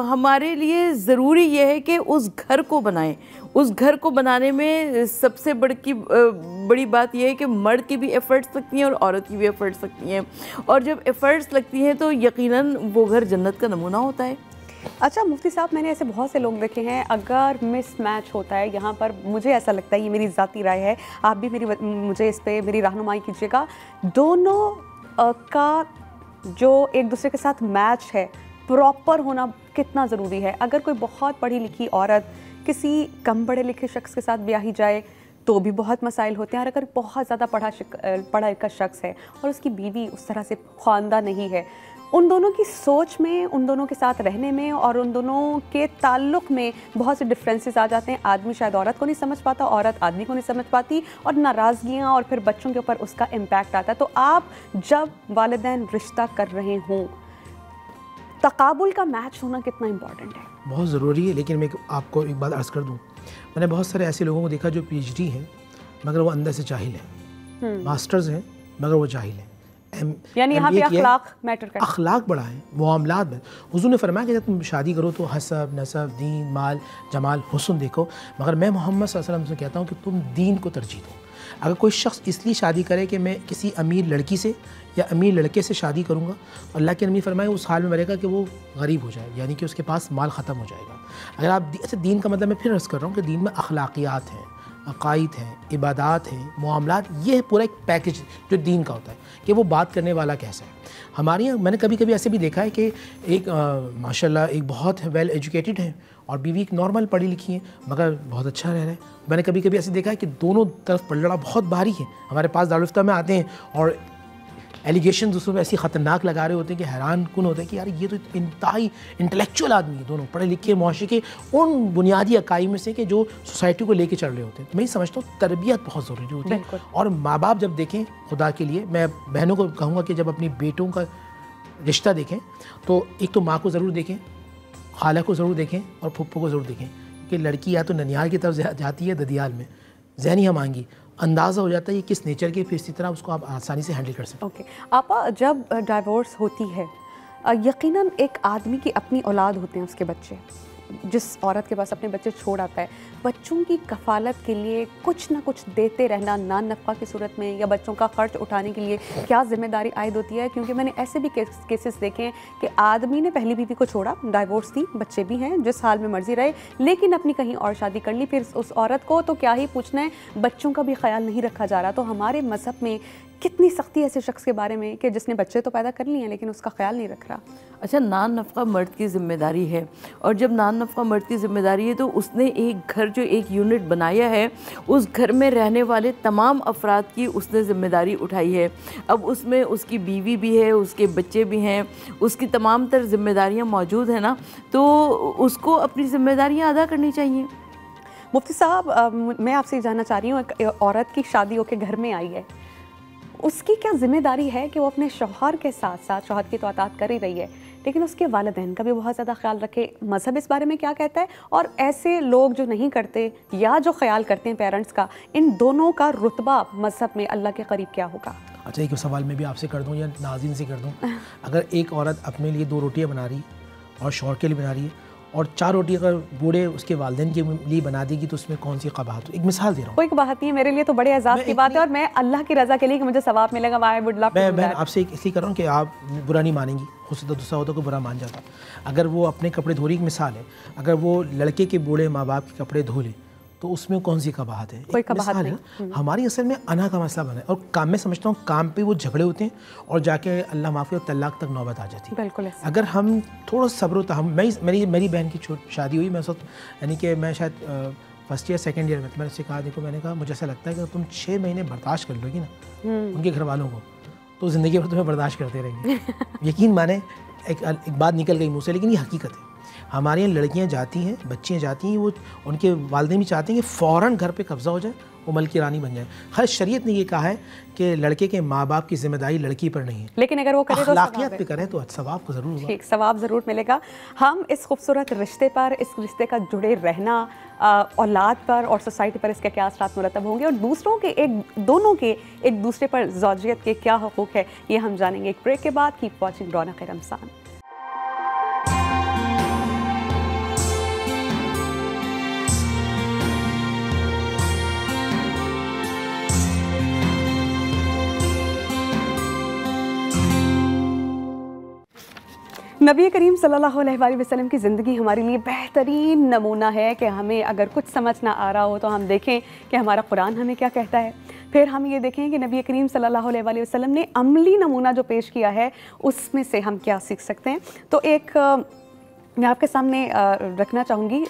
हमारे लिए ज़रूरी यह है कि उस घर को बनाएं। उस घर को बनाने में सबसे बड़ी बात यह है कि मर्द की भी एफ़र्ट्स लगती हैं और औरत की भी एफ़र्ट्स लगती हैं, और जब एफ़र्ट्स लगती हैं तो यकीनन वो घर जन्नत का नमूना होता है। अच्छा मुफ्ती साहब, मैंने ऐसे बहुत से लोग देखे हैं, अगर मिसमैच होता है यहाँ पर, मुझे ऐसा लगता है, ये मेरी ज़ाती राय है, आप भी मुझे इस पर मेरी रहनुमाई कीजिएगा, दोनों का जो एक दूसरे के साथ मैच है प्रॉपर होना कितना ज़रूरी है। अगर कोई बहुत पढ़ी लिखी औरत किसी कम पढ़े लिखे शख्स के साथ ब्याही जाए तो भी बहुत मसाइल होते हैं, और अगर बहुत ज़्यादा पढ़ा लिखा शख्स है और उसकी बीवी उस तरह से ख्वानदा नहीं है, उन दोनों की सोच में, उन दोनों के साथ रहने में और उन दोनों के ताल्लुक़ में बहुत से डिफरेंसेस आ जाते हैं। आदमी शायद औरत को नहीं समझ पाता, औरत आदमी को नहीं समझ पाती, और नाराज़गियाँ और फिर बच्चों के ऊपर उसका इम्पैक्ट आता है। तो आप जब वालिदैन रिश्ता कर रहे हों, तकाबुल का मैच होना कितना इम्पॉर्टेंट है? बहुत ज़रूरी है। लेकिन मैं आपको एक बात अर्ज़ कर दूँ, मैंने बहुत सारे ऐसे लोगों को देखा जो PhD हैं मगर वो अंदर से जाहिल हैं, मास्टर्स हैं मगर वो जाहिल हैं। यानी यहाँ पे अखलाक मैटर करता है, अखलाक बड़ा है, मामलात में। हुज़ूर ने फरमाया कि जब तुम शादी करो तो हसब, नसब, दीन, माल, जमाल, हुस्न देखो, मगर मैं मोहम्मद सल्लल्लाहु अलैहि वसल्लम से कहता हूँ कि तुम दीन को तरजीह दो। अगर कोई शख्स इसलिए शादी करे कि मैं किसी अमीर लड़की से या अमीर लड़के से शादी करूँगा, अल्लाह के नबी फरमाए उस हाल में मरेगा कि वो गरीब हो जाए, यानी कि उसके पास माल ख़त्म हो जाएगा। अगर आप अच्छा, दीन का मतलब मैं फिर अर्ज़ कर रहा हूँ कि दीन में अखलाकियात हैं, अक़ाइद हैं, इबादात हैं, मुआमलात, ये है पूरा एक पैकेज जो दीन का होता है कि वो बात करने वाला कैसा है। हमारे यहाँ मैंने कभी कभी ऐसे भी देखा है कि एक माशाल्लाह एक बहुत वेल एजुकेटेड है और बीवी एक नॉर्मल पढ़ी लिखी है मगर बहुत अच्छा रह रहा है। मैंने कभी कभी ऐसे देखा है कि दोनों तरफ पलड़ा बहुत भारी है। हमारे पास दारुल इफ्ता में आते हैं और एलिगेशन दूसरों पे ऐसी ख़तरनाक लगा रहे होते हैं कि हैरान कुन होते हैं कि यार ये तो इंतहाई इंटेलेक्चुअल आदमी है, दोनों पढ़े लिखे मुआशरे के उन बुनियादी अकाई में से कि जो सोसाइटी को लेके चल रहे होते हैं। तो मैं समझता हूँ तरबियत बहुत ज़रूरी होती है। और माँ बाप जब देखें, खुदा के लिए मैं बहनों को कहूँगा कि जब अपनी बेटों का रिश्ता देखें तो एक तो माँ को ज़रूर देखें, खाला को ज़रूर देखें और फुप्पो को ज़रूर देखें कि लड़की या तो ननिहाल की तरफ जाती है ददियाल में, ज़हनी हम आएंगी, अंदाज़ा हो जाता है ये किस नेचर की, फिर इसी तरह उसको आप आसानी से हैंडल कर सकते ओके आपा, जब डाइवोर्स होती है यकीनन एक आदमी की अपनी औलाद होते हैं, उसके बच्चे, जिस औरत के पास अपने बच्चे छोड़ आता है, बच्चों की कफ़ालत के लिए कुछ ना कुछ देते रहना नान नफ़ा की सूरत में या बच्चों का ख़र्च उठाने के लिए क्या ज़िम्मेदारी आयद होती है? क्योंकि मैंने ऐसे भी केसेस देखे हैं कि आदमी ने पहली बीवी को छोड़ा, डाइवोर्स थी, बच्चे भी हैं, जिस हाल में मर्जी रहे, लेकिन अपनी कहीं और शादी कर ली, फिर उस औरत को तो क्या ही पूछना है, बच्चों का भी ख्याल नहीं रखा जा रहा। तो हमारे मज़हब में कितनी सख्ती ऐसे शख्स के बारे में कि जिसने बच्चे तो पैदा कर लिए हैं लेकिन उसका ख्याल नहीं रख रहा। अच्छा, नान नफ़का मर्द की ज़िम्मेदारी है, और जब नान नफ़का मर्द की ज़िम्मेदारी है तो उसने एक घर, जो एक यूनिट बनाया है, उस घर में रहने वाले तमाम अफराद की उसने ज़िम्मेदारी उठाई है। अब उसमें उसकी बीवी भी है, उसके बच्चे भी हैं, उसकी तमाम तर ज़िम्मेदारियाँ मौजूद हैं ना, तो उसको अपनी ज़िम्मेदारियाँ अदा करनी चाहिए। मुफ्ती साहब, मैं आपसे जानना चाह रही हूँ, एक औरत की शादी होकर घर में आई है, उसकी क्या ज़िम्मेदारी है कि वो अपने शौहर के साथ साथ, शौहर की तो अतात कर ही रही है, लेकिन उसके वालिदैन का भी बहुत ज़्यादा ख्याल रखे? मज़हब इस बारे में क्या कहता है? और ऐसे लोग जो नहीं करते या जो ख्याल करते हैं पेरेंट्स का, इन दोनों का रुतबा मज़हब में अल्लाह के करीब क्या होगा? अच्छा, एक सवाल मैं भी आपसे कर दूं या नाज़रीन से कर दूं, अगर एक औरत अपने लिए 2 रोटियां बना रही और शौहर के लिए बना रही है, और 4 रोटी अगर बूढ़े उसके वालिदैन के लिए बना देगी, तो उसमें कौन सी कबाहत? एक मिसाल दे रहा हूँ। कोई कबाहत नहीं है, मेरे लिए तो बड़े एजाज़ की बात है, और मैं अल्लाह की रज़ा के लिए कि मुझे सवाब मिलेगा, आई वुड लव। मैं आपसे इसलिए कर रहा हूँ कि आप बुरा नहीं मानेंगी, हो सकता दूसरा होता कोई बुरा मान जाता। अगर वो अपने कपड़े धो रही, एक मिसाल है, अगर वो लड़के के बूढ़े माँ बाप के कपड़े धो ले, तो उसमें कौन सी कबाहत है? कोई कबाहत नहीं। हमारी असल में अना का मसला बना है, और काम में समझता हूँ काम पे वो झगड़े होते हैं और जाके अल्लाह माफ़ करे तलाक तक नौबत आ जाती है। बिल्कुल। अगर हम थोड़ा सब्र हम मेरी बहन की शादी हुई, मैं उस वक्त, यानी कि मैं शायद फर्स्ट ईयर सेकंड ईयर में, तो मैंने उससे कहा, देखो, मैंने कहा मुझे ऐसा लगता है कि तुम 6 महीने बर्दाश्त कर लोगी ना उनके घर वालों को, तो ज़िंदगी भर तुम्हें बर्दाश्त करते रहेंगे। यकीन माने, एक बात निकल गई मुँह से, लेकिन ये हकीकत है। हमारे यहाँ लड़कियाँ जाती हैं, बच्चियाँ जाती हैं, वो उनके वालिदैन भी चाहते हैं कि फ़ौरन घर पे कब्ज़ा हो जाए, वो मल की रानी बन जाए। हर शरीयत ने ये कहा है कि लड़के के माँ बाप की जिम्मेदारी लड़की पर नहीं है, लेकिन अगर वो करे, अखलाकियत पे करे, तो सवाब को ज़रूर होगा। ठीक, सवाब ज़रूर मिलेगा। हम इस खूबसूरत रिश्ते पर, इस रिश्ते का जुड़े रहना, औलाद पर और सोसाइटी पर इसके क्या असरात मुरतब होंगे, और दूसरों के दोनों के एक दूसरे पर ज़ौजियत के क्या हुकूक है, ये हम जानेंगे एक ब्रेक के बाद। Keep watching Raunak Ramzan. नबी करीम सल्लल्लाहु अलैहि वसल्लम की ज़िंदगी हमारे लिए बेहतरीन नमूना है कि हमें अगर कुछ समझ ना आ रहा हो तो हम देखें कि हमारा कुरान हमें क्या कहता है, फिर हम ये देखें कि नबी करीम सल्लल्लाहु अलैहि वसल्लम ने अमली नमूना जो पेश किया है उसमें से हम क्या सीख सकते हैं। तो एक मैं आपके सामने रखना चाहूँगी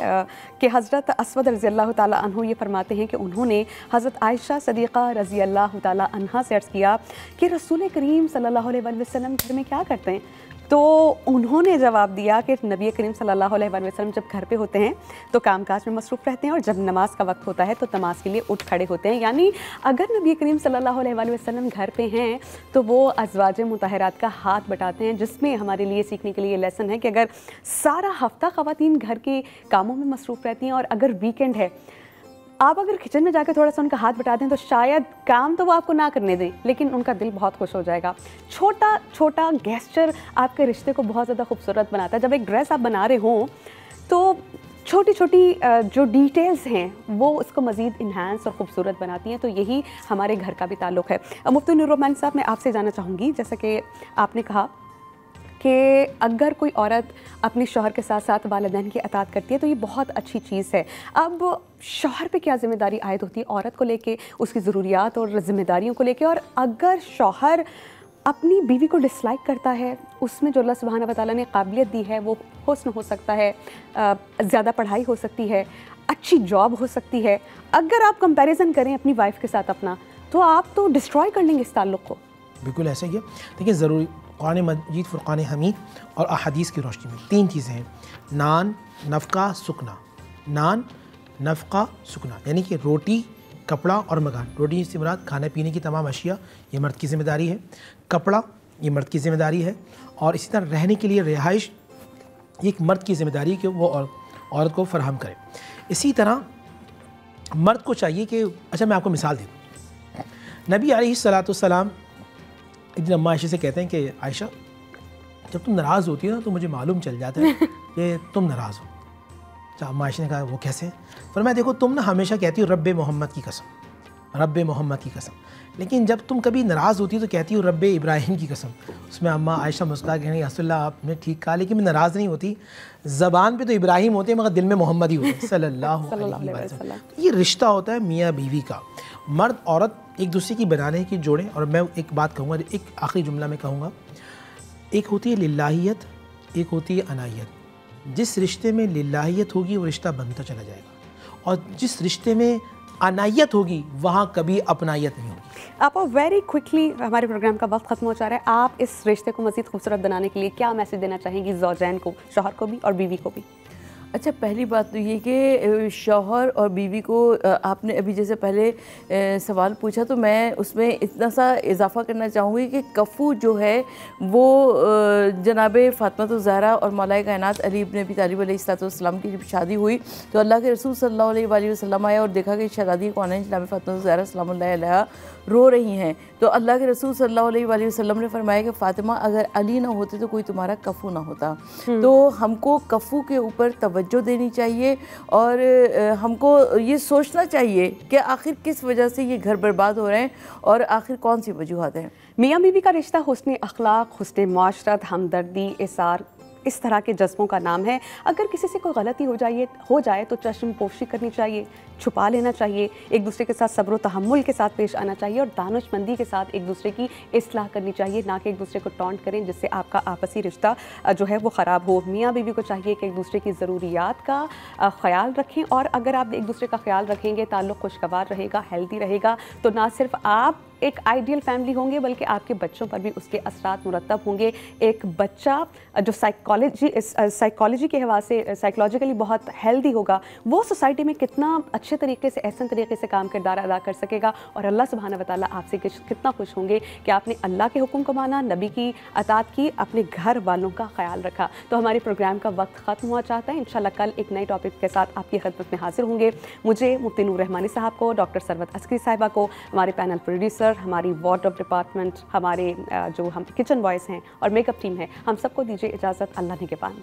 कि हज़रत अस्वद रज़ी अल्लाह ताला अन्हु ये फरमाते हैं कि उन्होंने हज़रत आयशा सदीक़ा रज़ी अल्लाह ताला अन्हा से अर्ज़ किया कि रसूल करीम सल्लल्लाहु अलैहि वसल्लम घर में क्या करते हैं? तो उन्होंने जवाब दिया कि नबी करीम सल्लल्लाहु अलैहि वसल्लम जब घर पे होते हैं तो कामकाज में मसरूफ़ रहते हैं, और जब नमाज का वक्त होता है तो नमाज के लिए उठ खड़े होते हैं। यानी अगर नबी करीम सल्लल्लाहु अलैहि वसल्लम घर पे हैं तो वो अज़वाज मुतहरात का हाथ बटाते हैं, जिसमें हमारे लिए सीखने के लिए लेसन है कि अगर सारा हफ्ता ख़वातीन घर के कामों में मसरूफ़ रहती हैं और अगर वीकेंड है, आप अगर किचन में जाकर थोड़ा सा उनका हाथ बटा दें तो शायद काम तो वो आपको ना करने दें, लेकिन उनका दिल बहुत खुश हो जाएगा। छोटा छोटा गेस्चर आपके रिश्ते को बहुत ज़्यादा खूबसूरत बनाता है। जब एक ड्रेस आप बना रहे हों तो छोटी छोटी जो डिटेल्स हैं वो उसको मज़ीद इन्हांस और ख़ूबसूरत बनाती हैं। तो यही हमारे घर का भी ताल्लुक़ है। मुफ्ती नूर रहमान साहब, मैं आपसे जानना चाहूँगी, जैसा कि आपने कहा कि अगर कोई औरत अपने शौहर के साथ साथ वालिदैन की अतात करती है तो ये बहुत अच्छी चीज़ है। अब शौहर पे क्या ज़िम्मेदारी आयद होती है औरत को लेके, उसकी ज़रूरियात और ज़िम्मेदारियों को लेके, और अगर शौहर अपनी बीवी को डिसलाइक करता है, उसमें जो अल्लाह सुब्हाना व तआला ने काबिलियत दी है, वो हुस्न हो सकता है, ज़्यादा पढ़ाई हो सकती है, अच्छी जॉब हो सकती है, अगर आप कंपैरिजन करें अपनी वाइफ के साथ अपना, तो आप तो डिस्ट्रॉय कर लेंगे इस ताल्लुक़ को। बिल्कुल ऐसा ही है। देखिए, ज़रूरी कुरान मजीद, फ़ुरक़ान हमीद और अहादीस की रोशनी में 3 चीज़ें हैं: नान, नफ़का, सुकना। नान, नफ़का, सुकना, यानी कि रोटी, कपड़ा और मकान। रोटी से मुराद खाने पीने की तमाम अशिया, ये मर्द की ज़िम्मेदारी है। कपड़ा, ये मर्द की ज़िम्मेदारी है। और इसी तरह रहने के लिए रिहाइश, एक मर्द की ज़िम्मेदारी है कि वो औरत को फ़राहम करे। इसी तरह मर्द को चाहिए कि, अच्छा मैं आपको मिसाल दे दूँ, नबी अलैहिस्सलाम एक दिन अम्मा आयशा से कहते हैं कि आयशा जब तुम नाराज़ होती हो ना तो मुझे मालूम चल जाता है कि तुम नाराज़ हो। तो अम्मा आयशा ने कहा वो कैसे? फरमाया देखो तुम ना हमेशा कहती हो रब्बे मोहम्मद की कसम, रब्बे मोहम्मद की कसम, लेकिन जब तुम कभी नाराज़ होती हो तो कहती हो रब्बे इब्राहिम की कसम। उसमें अम्मा आयशा मुस्कुरा के नहीं रसूलल्लाह आपने ठीक कहा, लेकिन मैं नाराज़ नहीं होती, ज़बान पे तो इब्राहिम होते हैं मगर दिल में मोहम्मद ही होते हैं सल्लल्लाहु अलैहि वसल्लम। ये रिश्ता होता है मियाँ बीवी का, मर्द औरत एक दूसरे की बनाने की जोड़ें। और मैं एक बात कहूँगा, एक आखिरी जुमला मैं कहूँगा, एक होती है लिल्लाहियत, एक होती है अनायत। जिस रिश्ते में लिल्लाहियत होगी वो रिश्ता बनता चला जाएगा, और जिस रिश्ते में अनायत होगी वहाँ कभी अपनायत नहीं होगी। आप वेरी क्विकली, हमारे प्रोग्राम का वक्त खत्म हो जा रहा है, आप इस रिश्ते को मज़ीद खूबसूरत बनाने के लिए क्या मैसेज देना चाहेंगी ज़ौजैन को, शौहर को भी और बीवी को भी? अच्छा, पहली बात तो ये कि शौहर और बीवी को, आपने अभी जैसे पहले सवाल पूछा तो मैं उसमें इतना सा इजाफ़ा करना चाहूँगी कि कफ़ू जो है वो जनाब फ़ातिमा ज़हरा और मौलाए कायनात अली इब्न अबी तालिब अलैहिस्सलाम की जब शादी हुई तो अल्लाह के रसूल सल्लल्लाहु अलैहि वसल्लम आया और देखा कि शहज़ादी कौन है, जनाब फ़ातिमा ज़हरा सलामुल्लाह अलैहा रो रही हैं। तो अल्लाह के रसूल सल्लल्लाहु अलैहि वसल्लम ने फरमाया कि फ़ातिमा अगर अली ना होते तो कोई तुम्हारा कफ़ू ना होता। तो हमको कफ़ू के ऊपर तवज्जो देनी चाहिए और हमको ये सोचना चाहिए कि आखिर किस वजह से ये घर बर्बाद हो रहे हैं और आखिर कौन सी वजूहत हैं। मियाँ बीवी का रिश्ता हुस्न अखलाक, हुस्न मुआशरत, हमदर्दी, इसार, इस तरह के जज्बों का नाम है। अगर किसी से कोई गलती हो जाए तो चश्म पोशी करनी चाहिए, छुपा लेना चाहिए, एक दूसरे के साथ सब्र तहम्मुल के साथ पेश आना चाहिए और दानिशमंदी के साथ एक दूसरे की इस्लाह करनी चाहिए, ना कि एक दूसरे को टॉन्ट करें जिससे आपका आपसी रिश्ता जो है वो ख़राब हो। मियाँ बीवी को चाहिए कि एक दूसरे की ज़रूरियात का ख्याल रखें, और अगर आप एक दूसरे का ख्याल रखेंगे, ताल्लुक़ खुशगवार रहेगा, हेल्दी रहेगा, तो ना सिर्फ आप एक आइडियल फैमिली होंगे बल्कि आपके बच्चों पर भी उसके असरात मुरतब होंगे। एक बच्चा जो साइकोलॉजी के हवाले से साइकोलॉजिकली बहुत हेल्दी होगा, वो सोसाइटी में कितना अच्छे तरीके से, एहसन तरीके से काम किरदार अदा कर सकेगा, और अल्लाह सुब्हाना व तआला आपसे कितना खुश होंगे कि आपने अल्लाह के हुक्म को माना, नबी की अतात की, अपने घर वालों का ख्याल रखा। तो हमारे प्रोग्राम का वक्त ख़त्म हुआ चाहता है। इंशाल्लाह कल एक नए टॉपिक के साथ आपकी खिदमत में हाजिर होंगे। मुझे मुफ्ती नूर रहमानी साहब को, डॉक्टर सरवत अस्करी साहिबा को, हमारे पैनल प्रोड्यूसर, हमारी वार्डरोब डिपार्टमेंट, हमारे जो हम किचन बॉयज़ हैं और मेकअप टीम है, हम सबको दीजिए इजाज़त। अल्लाह ने के पान।